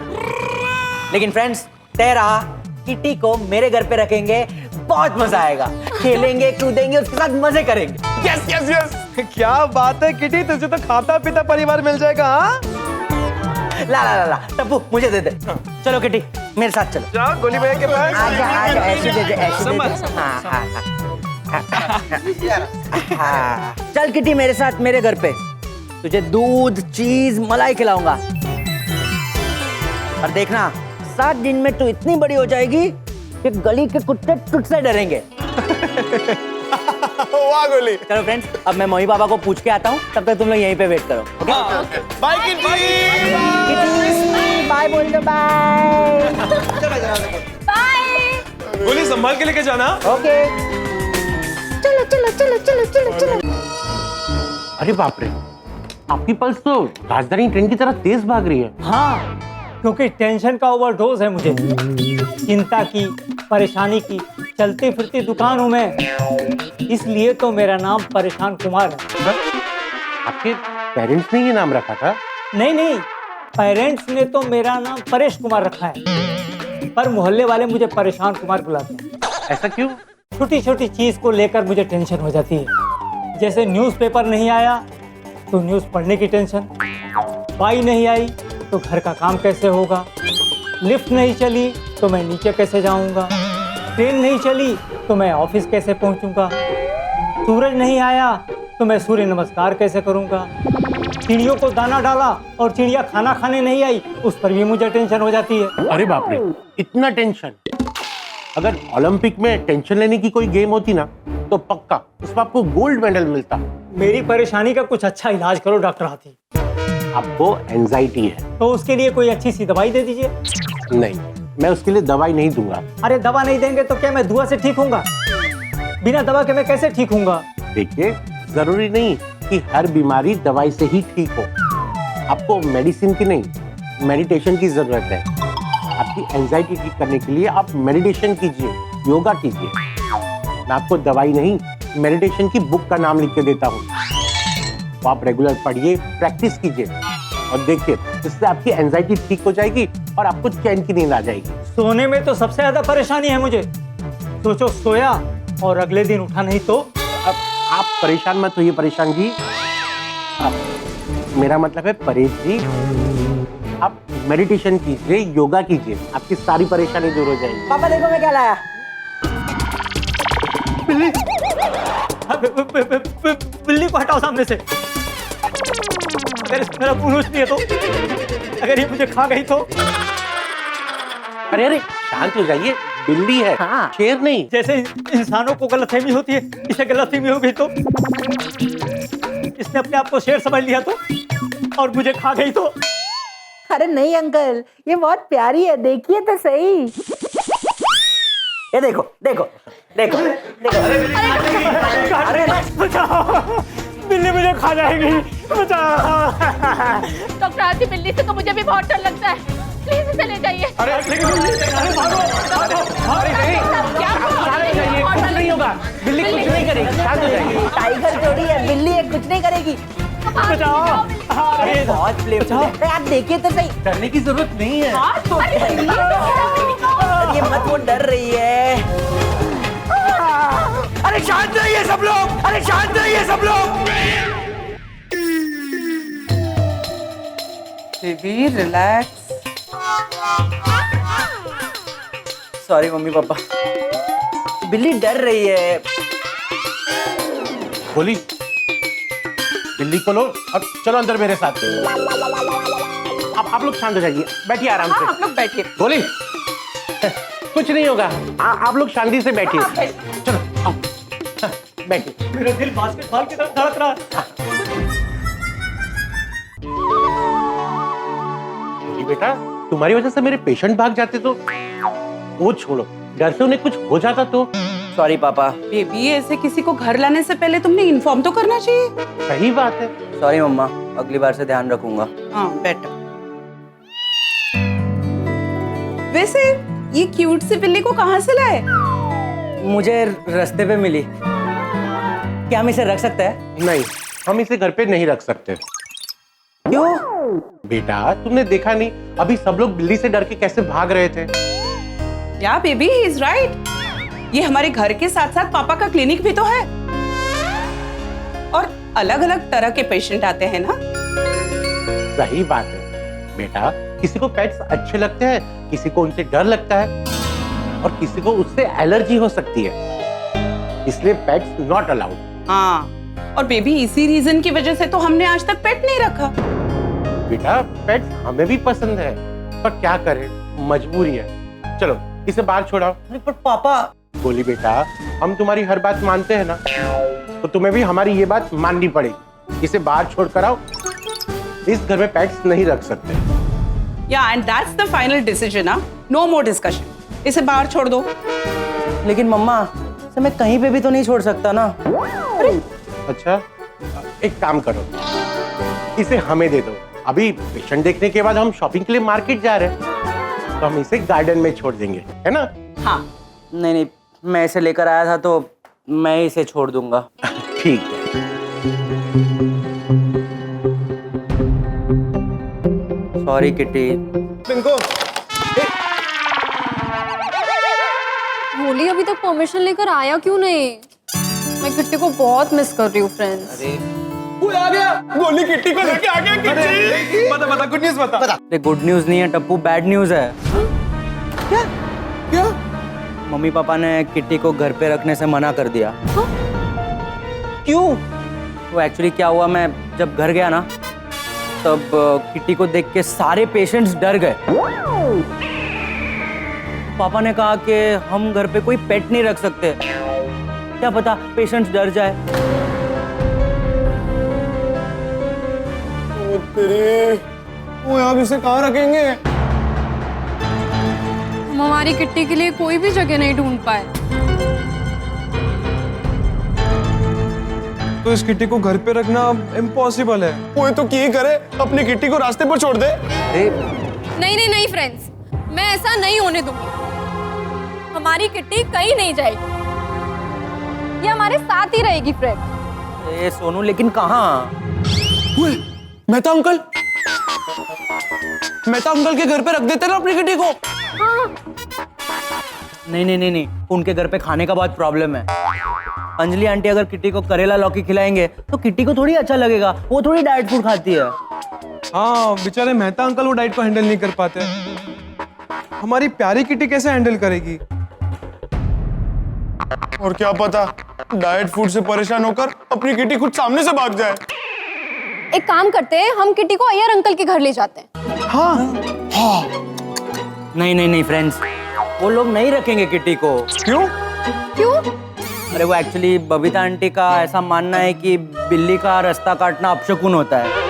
लेकिन फ्रेंड्स, तेरा किट्टी को मेरे घर पे रखेंगे, बहुत मजा आएगा, खेलेंगे कूदेंगे, उसके साथ मजे करेंगे। Yes yes yes. क्या बात है किटी, तुझे तो खाता पीता परिवार मिल जाएगा। हाँ ला ला ला ला टप्पू, मुझे दे दे। चलो किटी, मेरे साथ चलो। जाओ गोली भैया के पास। आजा, ऐसे दे दे, ऐसे दे दे। हाँ, हाँ, हाँ। चल किटी मेरे साथ मेरे घर पे, तुझे दूध चीज मलाई खिलाऊंगा, और देखना 7 दिन में तू इतनी बड़ी हो जाएगी कि गली के कुत्ते तुझसे डरेंगे। वाह गोली। चलो फ्रेंड्स, अब मैं मम्मी पापा को पूछ के आता हूँ, तब तक तुम लोग यहीं पे वेट करो। Okay bye kitty. बाय बोल दो, बाय। बाय। गोली संभाल के लेके जाना। ओके चलो चलो चलो चलो चलो चलो। अरे बाप रे, आपकी पल्स तो राजधानी ट्रेन की तरह तेज भाग रही है। हाँ, क्योंकि टेंशन का ओवरडोज है मुझे, चिंता की, परेशानी की, चलती फिरती दुकान हूं मैं, इसलिए तो मेरा नाम परेशान कुमार है। आपके पेरेंट्स ने ये नाम रखा था? नहीं नहीं, पेरेंट्स ने तो मेरा नाम परेश कुमार रखा है, पर मोहल्ले वाले मुझे परेशान कुमार बुलाते हैं। ऐसा क्यों? छोटी छोटी चीज को लेकर मुझे टेंशन हो जाती है, जैसे न्यूज़पेपर नहीं आया तो न्यूज़ पढ़ने की टेंशन, बाई नहीं आई तो घर का काम कैसे होगा, लिफ्ट नहीं चली तो मैं नीचे कैसे जाऊंगा, ट्रेन नहीं चली तो मैं ऑफिस कैसे पहुंचूंगा, सूरज नहीं आया तो मैं सूर्य नमस्कार कैसे करूंगा, चिड़ियों को दाना डाला और चिड़िया खाना खाने नहीं आई, उस पर भी मुझे टेंशन हो जाती है। अरे बाप रे, इतना टेंशन! अगर ओलंपिक में टेंशन लेने की कोई गेम होती ना, तो पक्का उसमें आपको गोल्ड मेडल मिलता। मेरी परेशानी का कुछ अच्छा इलाज करो डॉक्टर हाथी। आपको एंजाइटी है तो उसके लिए कोई अच्छी सी दवाई दे दीजिए। नहीं, मैं उसके लिए दवाई नहीं दूंगा। अरे दवा नहीं देंगे तो क्या मैं दुआ से ठीक होऊंगा? बिना दवा के मैं कैसे ठीक होऊंगा? देखिए, जरूरी नहीं कि हर बीमारी दवाई से ही ठीक हो। आपको मेडिसिन की नहीं, मेडिटेशन की जरूरत है। आपकी एंजाइटी ठीक करने के लिए आप मेडिटेशन कीजिए, योगा कीजिए। मैं आपको दवाई नहीं, मेडिटेशन की बुक का नाम लिख के देता हूँ, तो आप रेगुलर पढ़िए, प्रैक्टिस कीजिए, और देखिए इससे आपकी एंजाइटी ठीक हो जाएगी और आपको चैन की नींद आ जाएगी। सोने में तो सबसे ज्यादा परेशानी है मुझे। सोचो, सोया और अगले दिन उठा नहीं तो? अब आप परेशान मत होइए परेशान जी। मेरा मतलब है परेश जी, आप मेडिटेशन कीजिए, योगा कीजिए, आपकी सारी परेशानी दूर हो जाएगी। पापा देखो मैं क्या लाया। बिल्ली बिल्ली को हटाओ सामने से। अगर इसमें मेरा पुरुष नहीं है तो, अगर ये मुझे खा गई तो? अरे अरे शांत हो जाइए, बिल्ली है, हाँ। शेर नहीं। जैसे इंसानों को गलतफहमी होती है, इसे गलतफहमी हो गई तो? इसने अपने आप को शेर समझ लिया तो, और मुझे खा गई तो? अरे नहीं अंकल, ये बहुत प्यारी है, देखिए तो सही। ये देखो देखो देखो देखो। अरे बचाओ, बिल्ली मुझे खा जाएगी, बचाओ। डॉक्टर आती बिल्ली से तो मुझे भी बहुत डर लगता है, प्लीज इसे ले जाइए। अरे लेकिन कुछ नहीं होगा, बिल्ली कुछ नहीं करेगी, शांत हो जाइए। टाइगर जोड़ी है, बिल्ली है, कुछ नहीं करेगी। बचाओ। अरे बहुत प्लेफुल है, आप देखिए तो सही। डरने की जरूरत नहीं है। ये मत, वो डर रही है। अरे शांत रहिए सब लोग, अरे शांत रहिए सब लोग। Baby relax. Sorry mummy papa, बिल्ली डर रही है। बोली बिल्ली को लो, अब चलो अंदर मेरे साथ। आप लोग शांत हो जाइए, बैठिए आराम से। आप लोग बैठिए। बोली कुछ नहीं होगा, आप लोग शांति से बैठिए। चलो आओ, बैठिए। मेरा दिल बास्केटबॉल की तरफ धड़क रहा है। बोली बेटा, तुम्हारी वजह से मेरे पेशेंट भाग जाते तो? वो छोड़ो, डर से उन्हें कुछ हो जाता तो? सॉरी पापा। बेबी ऐसे किसी को घर लाने से पहले तुमने इन्फॉर्म तो करना चाहिए। सही बात है। सॉरी मम्मा, अगली बार से ध्यान रखूंगा। हाँ बेटर। वैसे ये क्यूट सी बिल्ली को कहाँ से लाए? मुझे रास्ते पे मिली। क्या हम इसे रख सकते हैं? नहीं, हम इसे घर पे नहीं रख सकते। क्यों? बेटा तुमने देखा नहीं, अभी सब लोग बिल्ली से डर के कैसे भाग रहे थे। या बेबी ही इज राइट। ये हमारे घर के साथ साथ पापा का क्लिनिक भी तो है, और अलग अलग तरह के पेशेंट आते हैं ना। सही बात है बेटा, किसी को पेट्स अच्छे लगते हैं, किसी को उनसे डर लगता है, और किसी को उससे एलर्जी हो सकती है, इसलिए पेट्स नॉट अलाउड। हाँ, और बेबी इसी रीजन की वजह से तो हमने आज तक पेट नहीं रखा। बेटा पेट्स हमें भी पसंद है, पर क्या करें, मजबूरी है। चलो इसे बाहर छोड़ाओ। पर पापा। बोली बेटा, हम तुम्हारी हर बात मानते हैं ना, तो तुम्हें भी हमारी ये बात माननी पड़ेगी। इसे बाहर छोड़ कर आओ, इस घर में पेट्स नहीं रख सकते। या and that's the final decision. No more discussion. इसे बाहर छोड़ दो। लेकिन मम्मा, इसे मैं कहीं पे भी तो नहीं छोड़ सकता ना। अच्छा, एक काम करो, इसे हमें दे दो। अभी पेशेंट देखने के बाद हम शॉपिंग के लिए मार्केट जा रहे हैं, तो हम इसे गार्डन में छोड़ देंगे, है ना? हाँ। नहीं नहीं, मैं इसे लेकर आया था तो मैं इसे छोड़ दूंगा। ठीक है। Sorry kitty. पिंको, होली अभी तक परमिशन लेकर आया क्यों नहीं? मैं किट्टी को बहुत मिस कर रही हूँ फ्रेंड्स। वो आ गया, गोली किट्टी को लेके आ गया। किट्टी बता बता, गुड न्यूज़ बता। अरे गुड न्यूज नहीं है टप्पू, बैड न्यूज है। क्या क्या? मम्मी पापा ने किट्टी को घर पे रखने से मना कर दिया। क्यों? वो एक्चुअली क्या हुआ, मैं जब घर गया ना, तब किट्टी को देख के सारे पेशेंट्स डर गए। पापा ने कहा कि हम घर पे कोई पेट नहीं रख सकते, क्या पता पेशेंट्स डर जाए। तेरे, वो यहाँ इसे कहाँ रखेंगे? हम हमारी किट्टी के लिए कोई भी जगह नहीं ढूंढ पाए। तो इस किट्टी को घर पे रखना इम्पॉसिबल है। वो तो क्या करे, अपनी किट्टी को रास्ते पर छोड़ दे। नहीं नहीं नहीं फ्रेंड्स, मैं ऐसा नहीं होने दूंगी। हमारी किट्टी कहीं नहीं जाएगी, ये हमारे साथ ही रहेगी फ्रेंड। ए सोनू, लेकिन कहाँ? मेहता अंकल, मेहता अंकल के घर पे रख देते ना अपनी किट्टी को। नहीं, उनके घर पे खाने का बहुत प्रॉब्लम है। अंजलि आंटी अगर किटी को करेला लौकी खिलाएंगे तो किटी को थोड़ी अच्छा लगेगा, वो थोड़ी डाइट फूड खाती है। हाँ बेचारे मेहता अंकल वो डाइट को हैंडल नहीं कर पाते। हमारी प्यारी किटी कैसे हैंडल करेगी? और क्या पता डाइट फूड से परेशान होकर अपनी किटी खुद सामने से भाग जाए। एक काम करते हैं, हम किटी को अय्यर अंकल के घर ले जाते हैं। हाँ नहीं फ्रेंड्स, वो लोग नहीं रखेंगे किटी को। क्यों? अरे वो एक्चुअली बबीता आंटी का ऐसा मानना है कि बिल्ली का रास्ता काटना अपशकुन होता है।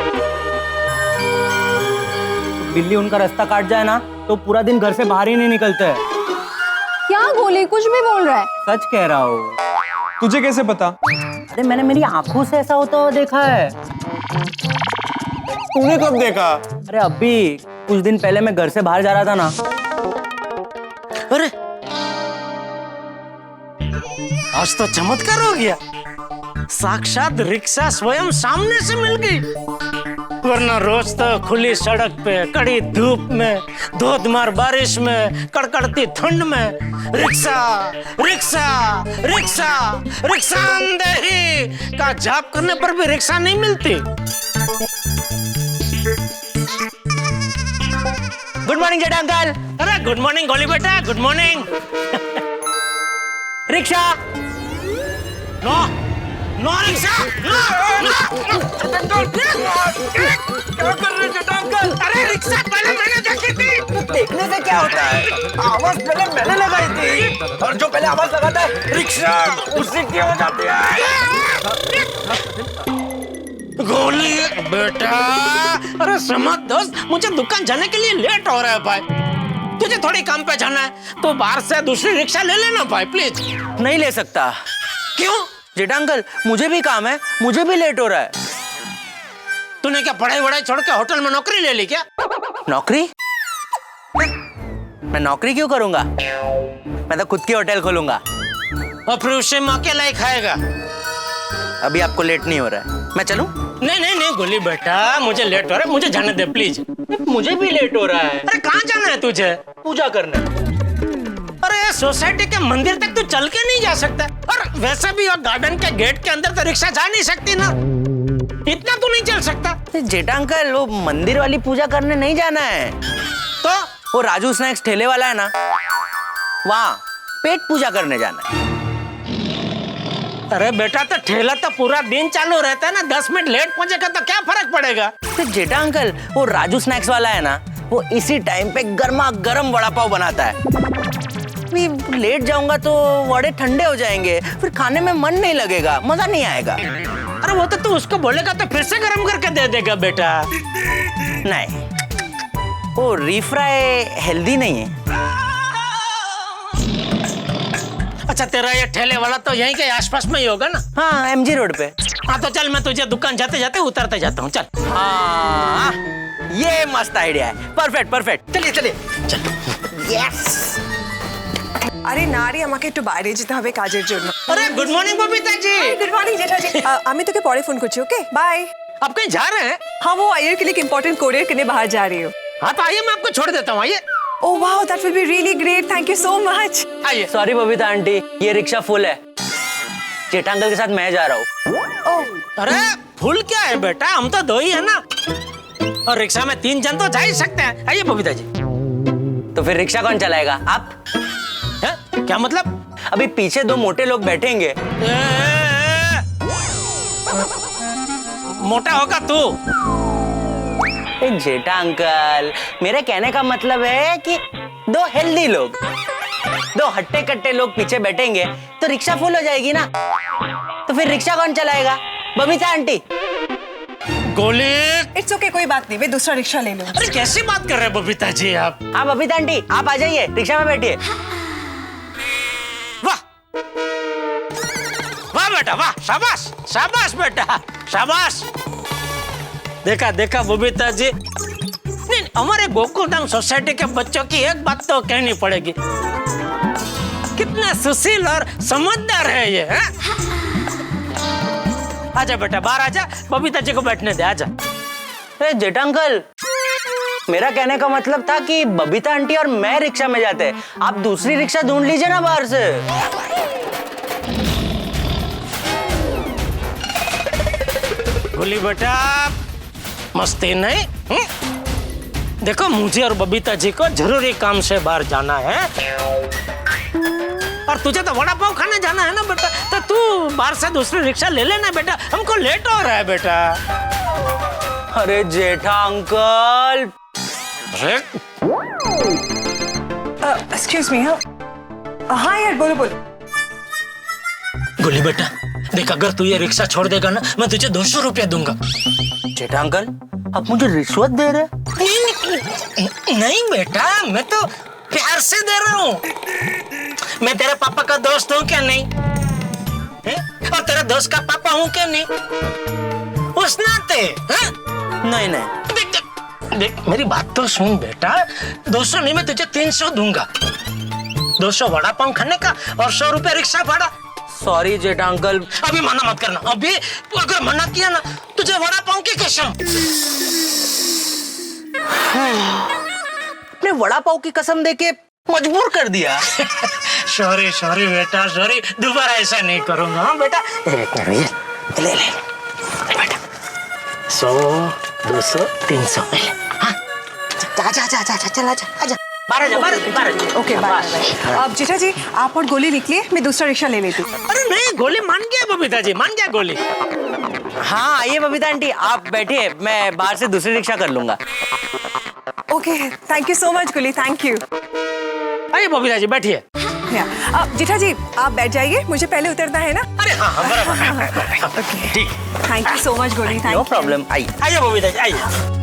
बिल्ली उनका रास्ता काट जाए ना तो पूरा दिन घर से बाहर ही नहीं निकलते हैं। क्या गोली कुछ भी बोल रहा है? सच कह रहा हूँ। तुझे कैसे पता? अरे मैंने मेरी आंखों से ऐसा होता हुआ देखा है। तूने कब देखा? अरे अभी कुछ दिन पहले मैं घर से बाहर जा रहा था ना। अरे आज तो चमत्कार हो गया, साक्षात रिक्शा स्वयं सामने से मिल गई। वरना रोज तो खुली सड़क पे, कड़ी धूप में, धोधमार बारिश में, कड़कड़ती ठंड में rickshaw rickshaw rickshaw rickshaw Andheri का जाप करने पर भी रिक्शा नहीं मिलती। Good morning Jetha uncle. अरे गुड मॉर्निंग गोली बेटा, good morning. Rickshaw no no rickshaw, क्या कर रहे जेठा अंकल? अरे रिक्शा पहले मैंने देखी थी। देखने से क्या होता है? आवाज पहले मैंने लगाई थी, और जो पहले आवाज लगाता है रिक्शा उसी की हो जाती है। गोली बेटा, अरे समझ दोस्त, मुझे दुकान जाने के लिए लेट हो रहा है भाई। तुझे थोड़ी काम पे जाना है तो बाहर से दूसरी रिक्शा ले लेना भाई प्लीज। नहीं ले सकता। क्यों? जेठा अंकल मुझे भी काम है, मुझे भी लेट हो रहा है। तूने क्या पढ़ाई वढ़ाई छोड़ के होटल में नौकरी ले ली क्या? नौकरी? मैं नौकरी क्यों करूंगा? मैं तो खुद की होटल खोलूंगा। और फिर उससे मैं अकेला ही खाएगा। अभी आपको लेट नहीं हो रहा है, मैं चलूं? नहीं गोली बेटा, मुझे लेट हो रहा है, मुझे जाने दे प्लीज। मुझे भी लेट हो रहा है। अरे कहाँ जाना है तुझे? पूजा करने। अरे सोसाइटी के मंदिर तक तू चल के नहीं जा सकता, और वैसे भी और गार्डन के गेट के अंदर तो रिक्शा जा नहीं सकती ना, इतना तू नहीं चल सकता। जेठा अंकल वो मंदिर वाली पूजा करने नहीं जाना है, तो वो राजू स्नैक्स ठेले वाला है ना, वहाँ पेट पूजा करने जाना है। अरे बेटा तो ठेला तो पूरा दिन चालू रहता है ना, 10 मिनट लेट पहुंचेगा तो क्या फर्क पड़ेगा? तो जेठा अंकल वो राजू स्नैक्स वाला है ना, वो इसी टाइम पे गर्मा गर्म वड़ा पाव बनाता है। लेट जाऊंगा तो वड़े ठंडे हो जाएंगे, फिर खाने में मन नहीं लगेगा, मजा नहीं आएगा। अरे वो तो तू उसको बोलेगा तो फिर से गर्म करके दे देगा बेटा। नहीं, वो रीफ्राई हेल्दी नहीं है। अच्छा तेरा ये ठेले वाला तो यहीं के आसपास में ही होगा ना? हाँ एमजी रोड पे। हाँ तो चल, मैं तुझे दुकान जाते जाते उतरते जाता हूँ, चल। हाँ ये मस्त आइडिया है, परफेक्ट। चलिए चल। यस। আরে না রে, আমাকে একটু বাইরে যেতে হবে কাজের জন্য। अरे good morning Babita ji. Good morning Jethaji. আমি তোকে পরে ফোন করছি, ओके बाय। आप कहीं जा रहे हैं? हाँ वो आयर के लिए एक इम्पोर्टेंट कोरियर करने बाहर जा रही हूँ। हाँ तो आइए, मैं आपको छोड़ देता हूँ, आइए। Oh wow, that will be really great, thank you so much. आइए। सॉरी बबीता आंटी, ये रिक्शा फुल है, जेठा अंकल के साथ मैं जा रहा हूँ। अरे फुल क्या है बेटा, हम तो 2 ही है ना, और रिक्शा में 3 जन तो जा ही सकते हैं। आइए बबीता जी। तो फिर रिक्शा कौन चलाएगा? आप? है? क्या मतलब? अभी पीछे 2 मोटे लोग बैठेंगे। मोटा होगा तू। जेठा अंकल, मेरे कहने का मतलब है कि 2 हेल्दी लोग, 2 हट्टे कट्टे लोग पीछे बैठेंगे तो रिक्शा फुल हो जाएगी ना। तो फिर रिक्शा कौन चलाएगा? बबीता आंटी। गोली। इट्स ओके, कोई बात नहीं, मैं दूसरा रिक्शा ले लूँ। अरे कैसी बात कर रहे हैं बबीता जी आप? हाँ बबीता आंटी, आप आ जाइए, रिक्शा में बैठिए। वाह वाह बेटा वाह, शाबाश बेटा, शाबाश। देखा बबीता जी, नहीं हमारे गोकुलधाम सोसाइटी के बच्चों की एक बात तो कहनी पड़ेगी, कितना सुशील और समझदार है ये। आजा बेटा, बाहर आजा, बबीता जी को बैठने दे, आजा। जेठा अंकल, मेरा कहने का मतलब था कि बबीता आंटी और मैं रिक्शा में जाते, आप दूसरी रिक्शा ढूंढ लीजिए ना बाहर से। गोली बेटा मस्ती नहीं। देखो मुझे और बबीता जी को जरूरी काम से बाहर जाना है, और तुझे तो वड़ा पाव खाने जाना है ना बेटा, तो तू बाहर से दूसरी रिक्शा ले लेना बेटा, हमको लेट हो रहा है बेटा। अरे जेठा अंकल। Excuse me. हाँ यार, बोलो बोलो। गोली बेटा देख, अगर तू ये रिक्शा छोड़ देगा ना, मैं तुझे 200 रुपया दूंगा। जेठा अंकल, आप मुझे रिश्वत दे रहे? नहीं बेटा, मैं तो प्यार से दे रहा हूँ। मैं तेरे पापा का दोस्त हूँ क्या नहीं है? और तेरे दोस्त का पापा हूँ क्या नहीं? उस नाते नहीं नहीं, देख देख देख, मेरी बात तो सुन बेटा। 200 नहीं, मैं तुझे 300 दूंगा। 200 वड़ा पाव खाने का और 100 रुपया रिक्शा भाड़ा। सॉरी जेठा अंकल। अभी मना मत करना, अभी अगर मना किया ना तुझे वड़ा पाव की कसम। अपने वड़ा पाव की कसम देके मजबूर कर दिया। सॉरी सॉरी बेटा, सॉरी, दोबारा ऐसा नहीं करूंगा। हाँ बेटा, ले ले बेटा, 100 200 300 हाँ, चल आजा। बारह। Okay bye. अब जेठा जी आप और गोली निकलिए, मैं दूसरा रिक्शा ले लेती हूँ। अरे नहीं, गोली मान गया बबीता जी, मान गया गोली। हाँ आइए बबीता आंटी, आप बैठिए, मैं बाहर से दूसरी रिक्शा कर लूंगा। Okay, thank you so much गोली, थैंक यू। आइए बबीता जी बैठिए। अब जेठा जी आप बैठ जाइए, मुझे पहले उतरना है ना। अरे हाँ बराबर। ठीक, थैंक यू सो मच गोली, थैंक नो प्रॉब्लम। आइए बबीता जी, आइए।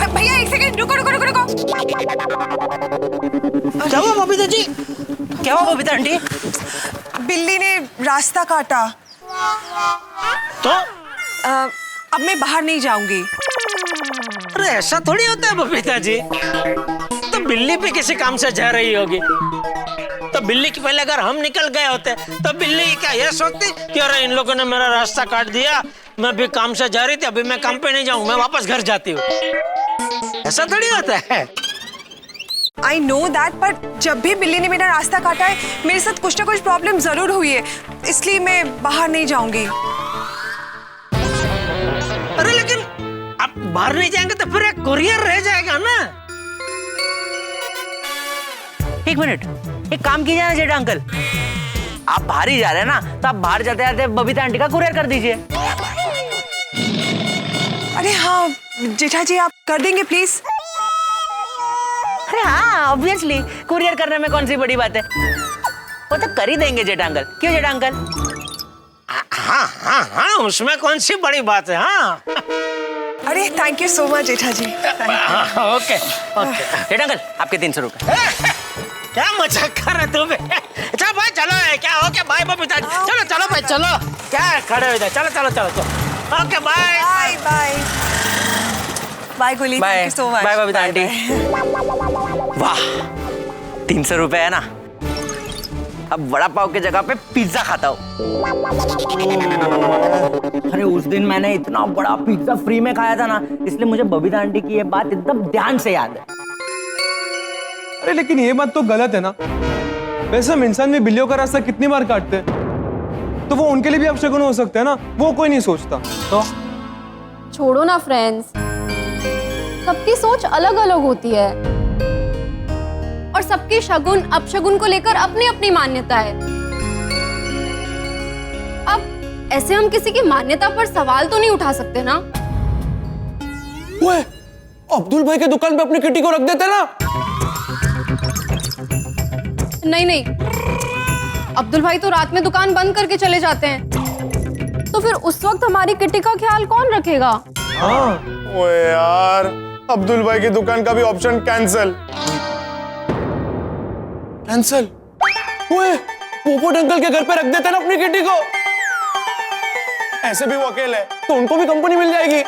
भैया एक सेकंड, रुको। क्या हुआ बबीता जी? क्या हुआ बबीता आंटी? बिल्ली ने रास्ता काटा, तो अब मैं बाहर नहीं जाऊंगी। अरे ऐसा थोड़ी होता है बबीता जी, तो बिल्ली भी किसी काम से जा रही होगी। तो बिल्ली के पहले अगर हम निकल गए होते तो बिल्ली क्या ये सोचती कि अरे इन लोगों ने मेरा रास्ता काट दिया, मैं भी काम से जा रही थी, अभी मैं काम पे नहीं जाऊं, मैं वापस घर जाती हूँ। ऐसा थोड़ी होता है। आई नो दैट, पर जब भी बिल्ली ने मेरा रास्ता काटा है मेरे साथ कुछ ना कुछ प्रॉब्लम जरूर हुई है, इसलिए मैं बाहर नहीं जाऊंगी। अरे लेकिन आप बाहर नहीं जाएंगे तो फिर एक कुरियर रह जाएगा ना। एक मिनट, एक काम कीजिए ना जेठा अंकल, आप बाहर ही जा रहे हैं ना, तो आप बाहर जाते जाते बबीता आंटी का कुरियर कर दीजिए। अरे हाँ जेठा जी, आप कर देंगे प्लीज। अरे हाँ ऑब्वियसली, कुरियर करने में कौन सी बड़ी बात है, वो तो कर ही देंगे जेठा अंकल। क्यों जेठा अंकल? हाँ, उसमें कौन सी बड़ी बात है। हाँ अरे thank you so much Jetha ji. Okay. Jetha uncle आपके 300 रुपए। क्या मजाक कर रहे तुम? चलो भाई चलो, क्या हो क्या? बाय बबीता, चलो भाई चलो, क्या खड़े हो इधर, चलो। Okay bye bye Goli, thank you so much. Bye Babita aunty. वाह 300 रुपए है ना, अब वड़ा पाव की जगह पे पिज्जा खाता हूँ। अरे उस दिन मैंने इतना बड़ा पिज्जा फ्री में खाया था ना, इसलिए मुझे बबीता आंटी की ये बात एकदम ध्यान से याद है। अरे लेकिन ये बात तो गलत है ना। वैसे हम इंसान भी बिल्लियों का रास्ता कितनी बार काटते हैं, तो वो उनके लिए भी अपशगुन हो सकता है ना, वो कोई नहीं सोचता। तो छोड़ो ना फ्रेंड्स, सबकी सोच अलग अलग होती है और सबकी शगुन अपशगुन को लेकर अपनी अपनी मान्यता है। अब ऐसे हम किसी की मान्यता पर सवाल तो नहीं उठा सकते ना। ओए, अब्दुल भाई के दुकान पे अपनी किटी को रख देते ना। नहीं, अब्दुल भाई तो रात में दुकान बंद करके चले जाते हैं, तो फिर उस वक्त हमारी किटी का ख्याल कौन रखेगा? हाँ ओए यार, अब्दुल भाई की दुकान का भी ऑप्शन कैंसिल। ओए, पोपट अंकल के घर पे रख देते ना अपनी किटी को, ऐसे भी वो अकेले है तो उनको भी कंपनी मिल जाएगी।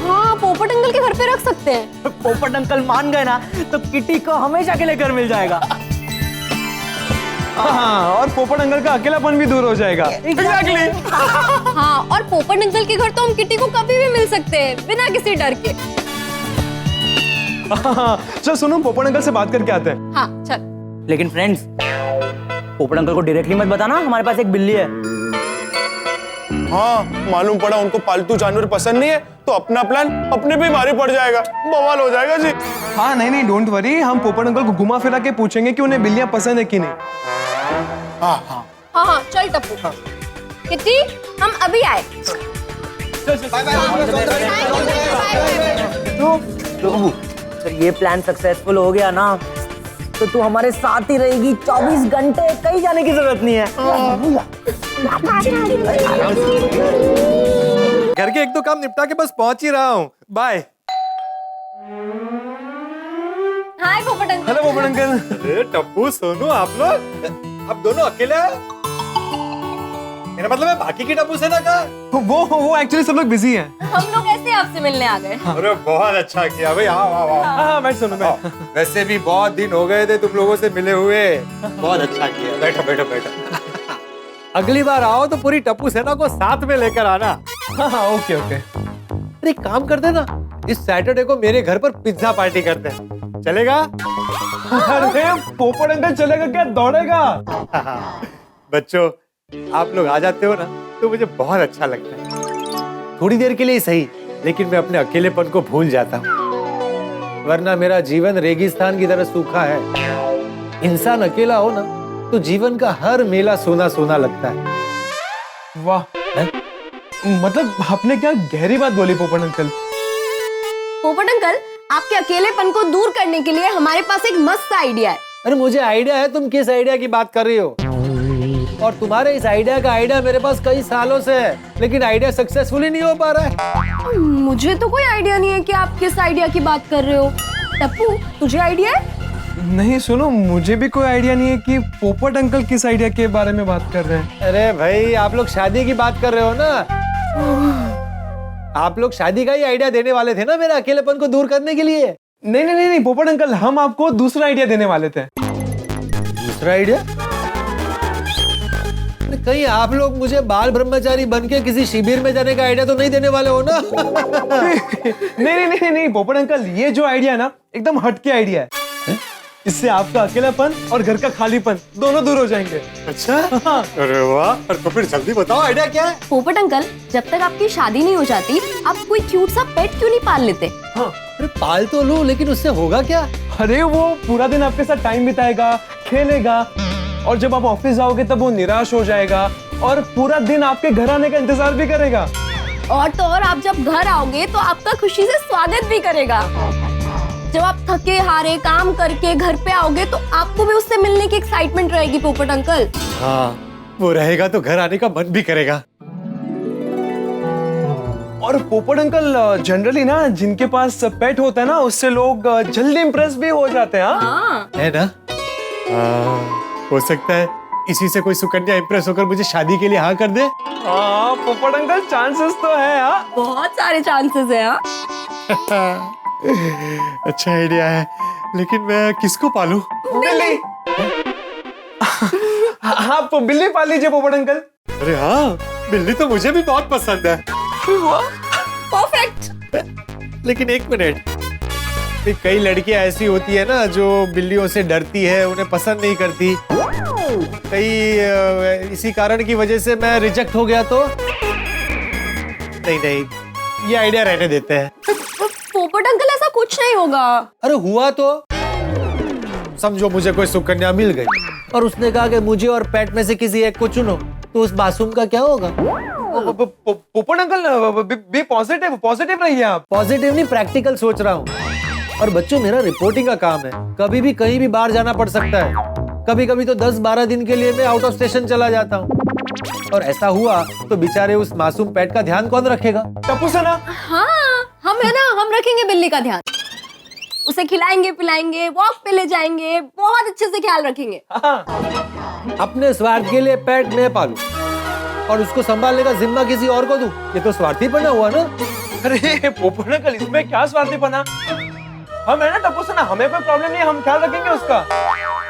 हाँ, पोपट अंकल के घर पे रख सकते हैं। पोपट अंकल मान गए ना तो किटी को हमेशा के लिए घर मिल जाएगा। हाँ, और पोपट अंकल का अकेलापन भी दूर हो जाएगा। एग्जैक्टली। हाँ, और पोपट अंकल के घर तो हम किट्टी को कभी भी मिल सकते हैं बिना किसी डर के। चल सुनो, पोपट अंकल से बात करके आते हैं। हाँ चल। लेकिन फ्रेंड्स, पोपट अंकल को डायरेक्टली मत बताना हमारे पास एक बिल्ली है। हाँ, मालूम पड़ा उनको पालतू जानवर पसंद नहीं है तो अपना प्लान अपने पे भारी पड़ जाएगा, बवाल हो जाएगा जी। हाँ नहीं, डोंट वरी, हम पोपट अंकल को घुमा फिरा के पूछेंगे कि उन्हें बिल्लियां पसंद है कि नहीं। हाँ, चल टप्पू। किट्टी, हम अभी आए। तो ये प्लान सक्सेसफुल हो गया ना, तो तू हमारे साथ ही रहेगी 24 घंटे, कहीं जाने की जरूरत नहीं है। घर के एक दो काम निपटा के बस पहुंच ही रहा हूँ। बाय। हाय पोपट अंकल। हेलो पोपट अंकल। अरे टप्पू, सोनू, आप लोग अब दोनों अकेले हैं? मेरा मतलब है बाकी की टप्पू सेना का? वो एक्चुअली सब लोग बिजी हैं। हम लोग ऐसे आपसे मिलने आ गए। अरे बहुत अच्छा किया भाई। हाँ, बैठ सोनू, बैठ। वैसे भी बहुत दिन हो गए थे तुम लोगों से मिले हुए। बहुत अच्छा किया। बैठो बैठो बैठो। अगली बार आओ तो पूरी टप्पू सेना को साथ में लेकर आना। हाँ, ओके ओके। अरे काम करते ना, इस सैटरडे को मेरे घर पर पिज्जा पार्टी करते हैं, चलेगा? अरे पोपट अंकल चलेगा क्या, दौड़ेगा? बच्चों, आप लोग आ जाते हो ना तो मुझे बहुत अच्छा लगता है। थोड़ी देर के लिए सही, लेकिन मैं अपने अकेलेपन को भूल जाता हूँ। वरना मेरा जीवन रेगिस्तान की तरह सूखा है। इंसान अकेला हो ना तो जीवन का हर मेला सोना सोना लगता है। वाह, मतलब आपने क्या गहरी बात बोली पोपट अंकल। पोपट अंकल, आपके अकेलेपन को दूर करने के लिए हमारे पास एक मस्त आइडिया है। अरे मुझे आइडिया है, तुम किस आइडिया की बात कर रही हो? और तुम्हारे इस आइडिया का आइडिया मेरे पास कई सालों से है, लेकिन आइडिया सक्सेसफुली नहीं हो पा रहा है। मुझे तो कोई आइडिया नहीं है कि आप किस आइडिया की बात कर रहे हो। टप्पू, तुझे आइडिया है? नहीं सुनो, मुझे भी कोई आइडिया नहीं है कि पोपट अंकल किस आइडिया के बारे में बात कर रहे हैं। अरे भाई, आप लोग शादी की बात कर रहे हो ना? आप लोग शादी का ही आइडिया देने वाले थे ना मेरे अकेलेपन को दूर करने के लिए। नहीं पोपट अंकल, हम आपको दूसरा आइडिया देने वाले थे। दूसरा आइडिया? कहीं आप लोग मुझे बाल ब्रह्मचारी बन के किसी शिविर में जाने का आइडिया तो नहीं देने वाले हो ना? नहीं पोपट अंकल, ये जो आइडिया है ना, एकदम हटके आइडिया है। इससे आपका अकेलापन और घर का खालीपन दोनों दूर हो जाएंगे। अच्छा? अरे वाह, तो फिर जल्दी बताओ आइडिया क्या है? पोपट अंकल, जब तक आपकी शादी नहीं हो जाती, आप कोई क्यूट सा पेट क्यों नहीं पाल लेते? हाँ, अरे पाल तो लूं, लेकिन उससे होगा क्या? अरे वो पूरा दिन आपके साथ टाइम बिताएगा, खेलेगा, और जब आप ऑफिस जाओगे तब वो निराश हो जाएगा और पूरा दिन आपके घर आने का इंतजार भी करेगा। और तो और, आप जब घर आओगे तो आपका खुशी से स्वागत भी करेगा। जब आप थके हारे काम करके घर पे आओगे तो आपको भी उससे मिलने की एक्साइटमेंट रहेगी पोपट अंकल। हाँ, वो रहेगा तो घर आने का मन भी करेगा। और पोपट अंकल, जनरली ना जिनके पास पेट होता है ना, उससे लोग जल्दी इम्प्रेस भी हो जाते हैं। हाँ। है ना? हो सकता है इसी से कोई सुकन्या इम्प्रेस होकर मुझे शादी के लिए हाँ कर दे। हाँ पोपट अंकल, चांसेस तो है। हाँ, बहुत सारे चांसेस है। हाँ, अच्छा आइडिया है, लेकिन मैं किसको पालूं? बिल्ली। आप बिल्ली पाल लीजिए पोपट अंकल। अरे हाँ, बिल्ली तो मुझे भी बहुत पसंद है। परफेक्ट। लेकिन एक मिनट, कई लड़कियां ऐसी होती है ना जो बिल्लियों से डरती है, उन्हें पसंद नहीं करती। कई इसी कारण की वजह से मैं रिजेक्ट हो गया तो नहीं, ये आइडिया रहने देते हैं। पोपट अंकल, ऐसा कुछ नहीं होगा। अरे हुआ तो समझो मुझे कोई सुकन्या मिल गई और उसने कहा कि मुझे और पेट में से किसी एक को चुनो, तो उस मासूम का क्या होगा? पोपट अंकल, बी पॉजिटिव रहिए आप। पॉजिटिव नहीं, प्रैक्टिकल सोच रहा हूँ। और बच्चों, मेरा रिपोर्टिंग का काम है, कभी भी कहीं भी बाहर जाना पड़ सकता है। कभी कभी तो 10-12 दिन के लिए मैं आउट ऑफ स्टेशन चला जाता हूँ। और ऐसा हुआ तो बेचारे उस मासूम पेट का ध्यान कौन रखेगा? टप्पू सेना। हाँ, हम है ना, हम रखेंगे बिल्ली का ध्यान। उसे खिलाएंगे पिलाएंगे, वॉक पे ले जाएंगे, बहुत अच्छे से ख्याल रखेंगे। अपने स्वार्थ के लिए पेट मैं पालूं और उसको संभालने का जिम्मा किसी और को दूं, ये तो स्वार्थीपना हुआ ना? अरे पोपट अंकल, इसमें क्या स्वार्थीपना? हम है ना टप्पू सेना, हमें कोई प्रॉब्लम नहीं है, हम ख्याल रखेंगे उसका।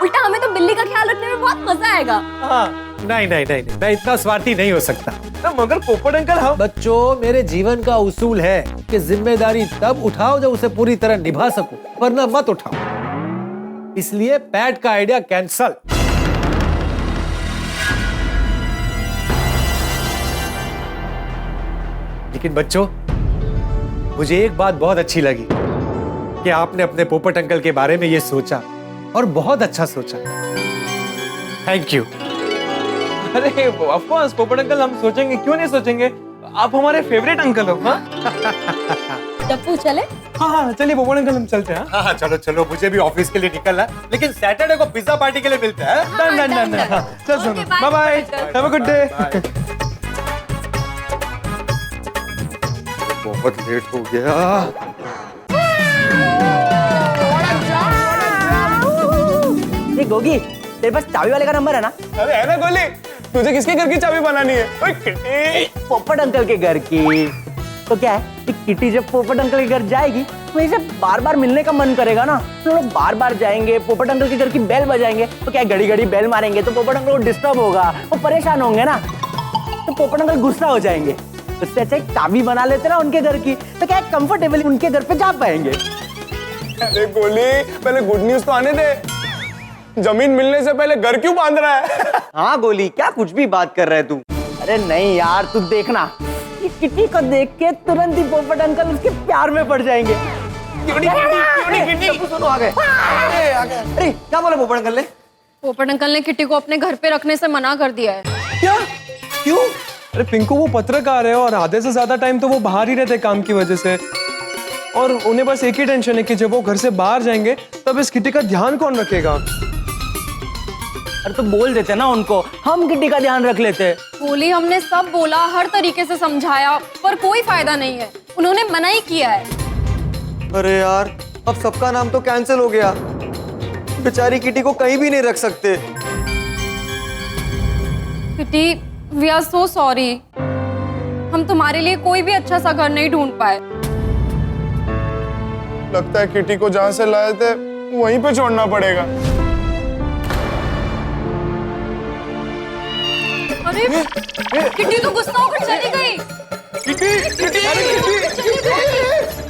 उल्टा हमें तो बिल्ली का ख्याल रखने में बहुत मजा आएगा। हाँ नहीं नहीं नहीं नहीं, मैं इतना स्वार्थी नहीं हो सकता। ना मगर पोपट अंकल हम बच्चों, मेरे जीवन का उसूल है कि जिम्मेदारी तब उठाओ जब उसे पूरी तरह निभा सको, वरना मत उठाओ। इसलिए पैट का आइडिया कैंसल। लेकिन बच्चों, मुझे एक बात बहुत अच्छी लगी कि आपने अपने पोपट अंकल के बारे में ये सोचा, और बहुत अच्छा सोचा। Thank you. अरे ऑफ कोर्स पोपट अंकल, हम सोचेंगे, क्यों नहीं सोचेंगे, आप हमारे फेवरेट अंकल हो। हाँ टप्पू चले? हाँ चलिए पोपट अंकल, हम चलते हैं। हाँ चलो चलो, मुझे भी ऑफिस के लिए निकलना है, लेकिन सैटरडे को पिज्जा पार्टी के लिए मिलते हैं। Done done done done. चल सुनो, bye bye, have a good day. बहुत लेट हो गया। ये गोगी, तेरे पास चाबी वाले का नंबर है ना? अरे है ना गोली, तुझे किसके घर की चाबी बनानी है? ओए किटी। पोपट अंकल के घर की। तो क्या है कि किटी जब पोपट अंकल के घर जाएगी तो इसे बार बार मिलने का मन करेगा ना, तो लोग बार बार जाएंगे, पोपट अंकल के घर की बेल बजाएंगे, तो क्या घड़ी घड़ी बेल मारेंगे तो पोपट अंकल को डिस्टर्ब होगा, वो परेशान होंगे ना, तो पोपट अंकल गुस्सा हो जाएंगे। उससे अच्छा एक चाबी बना लेते ना उनके घर की, तो क्या कंफर्टेबली उनके घर पे जा पाएंगे। अरे गोली, पहले गुड न्यूज तो आने दे, जमीन मिलने से पहले घर क्यों बांध रहा है? हाँ गोली, क्या कुछ भी बात कर रहा है तू? अरे नहीं यार, तू देखना, ये किटी को देख के तुरंत ही पोपट अंकल उसके प्यार में पड़ जाएंगे। सुनो आ गए। अरे क्या बोला पोपट अंकल ने? पोपट अंकल ने किटी को अपने घर पे रखने से मना कर दिया है। क्या? क्यों? अरे पिंकू, वो पत्रकार है और आधे से ज्यादा टाइम तो वो बाहर ही रहते काम की वजह से, और उन्हें बस एक ही टेंशन है कि जब वो घर से बाहर जाएंगे तब इस किटी का ध्यान कौन रखेगा। अरे तो बोल देते ना उनको, हम किटी का ध्यान रख लेते। बोली, हमने सब बोला, हर तरीके से समझाया, पर कोई फायदा नहीं है, उन्होंने मना ही किया है। अरे यार, अब सबका नाम तो कैंसिल हो गया, बेचारी किटी को कहीं भी नहीं रख सकते। Kitty, we are so sorry, हम तुम्हारे लिए कोई भी अच्छा सा घर नहीं ढूंढ पाए। लगता है किटी को जहाँ से लाए थे वहीं पे छोड़ना पड़ेगा। अरे किटी तो गुस्सा होकर चली गई। किटी, किटी, अरे किटी, चली गई।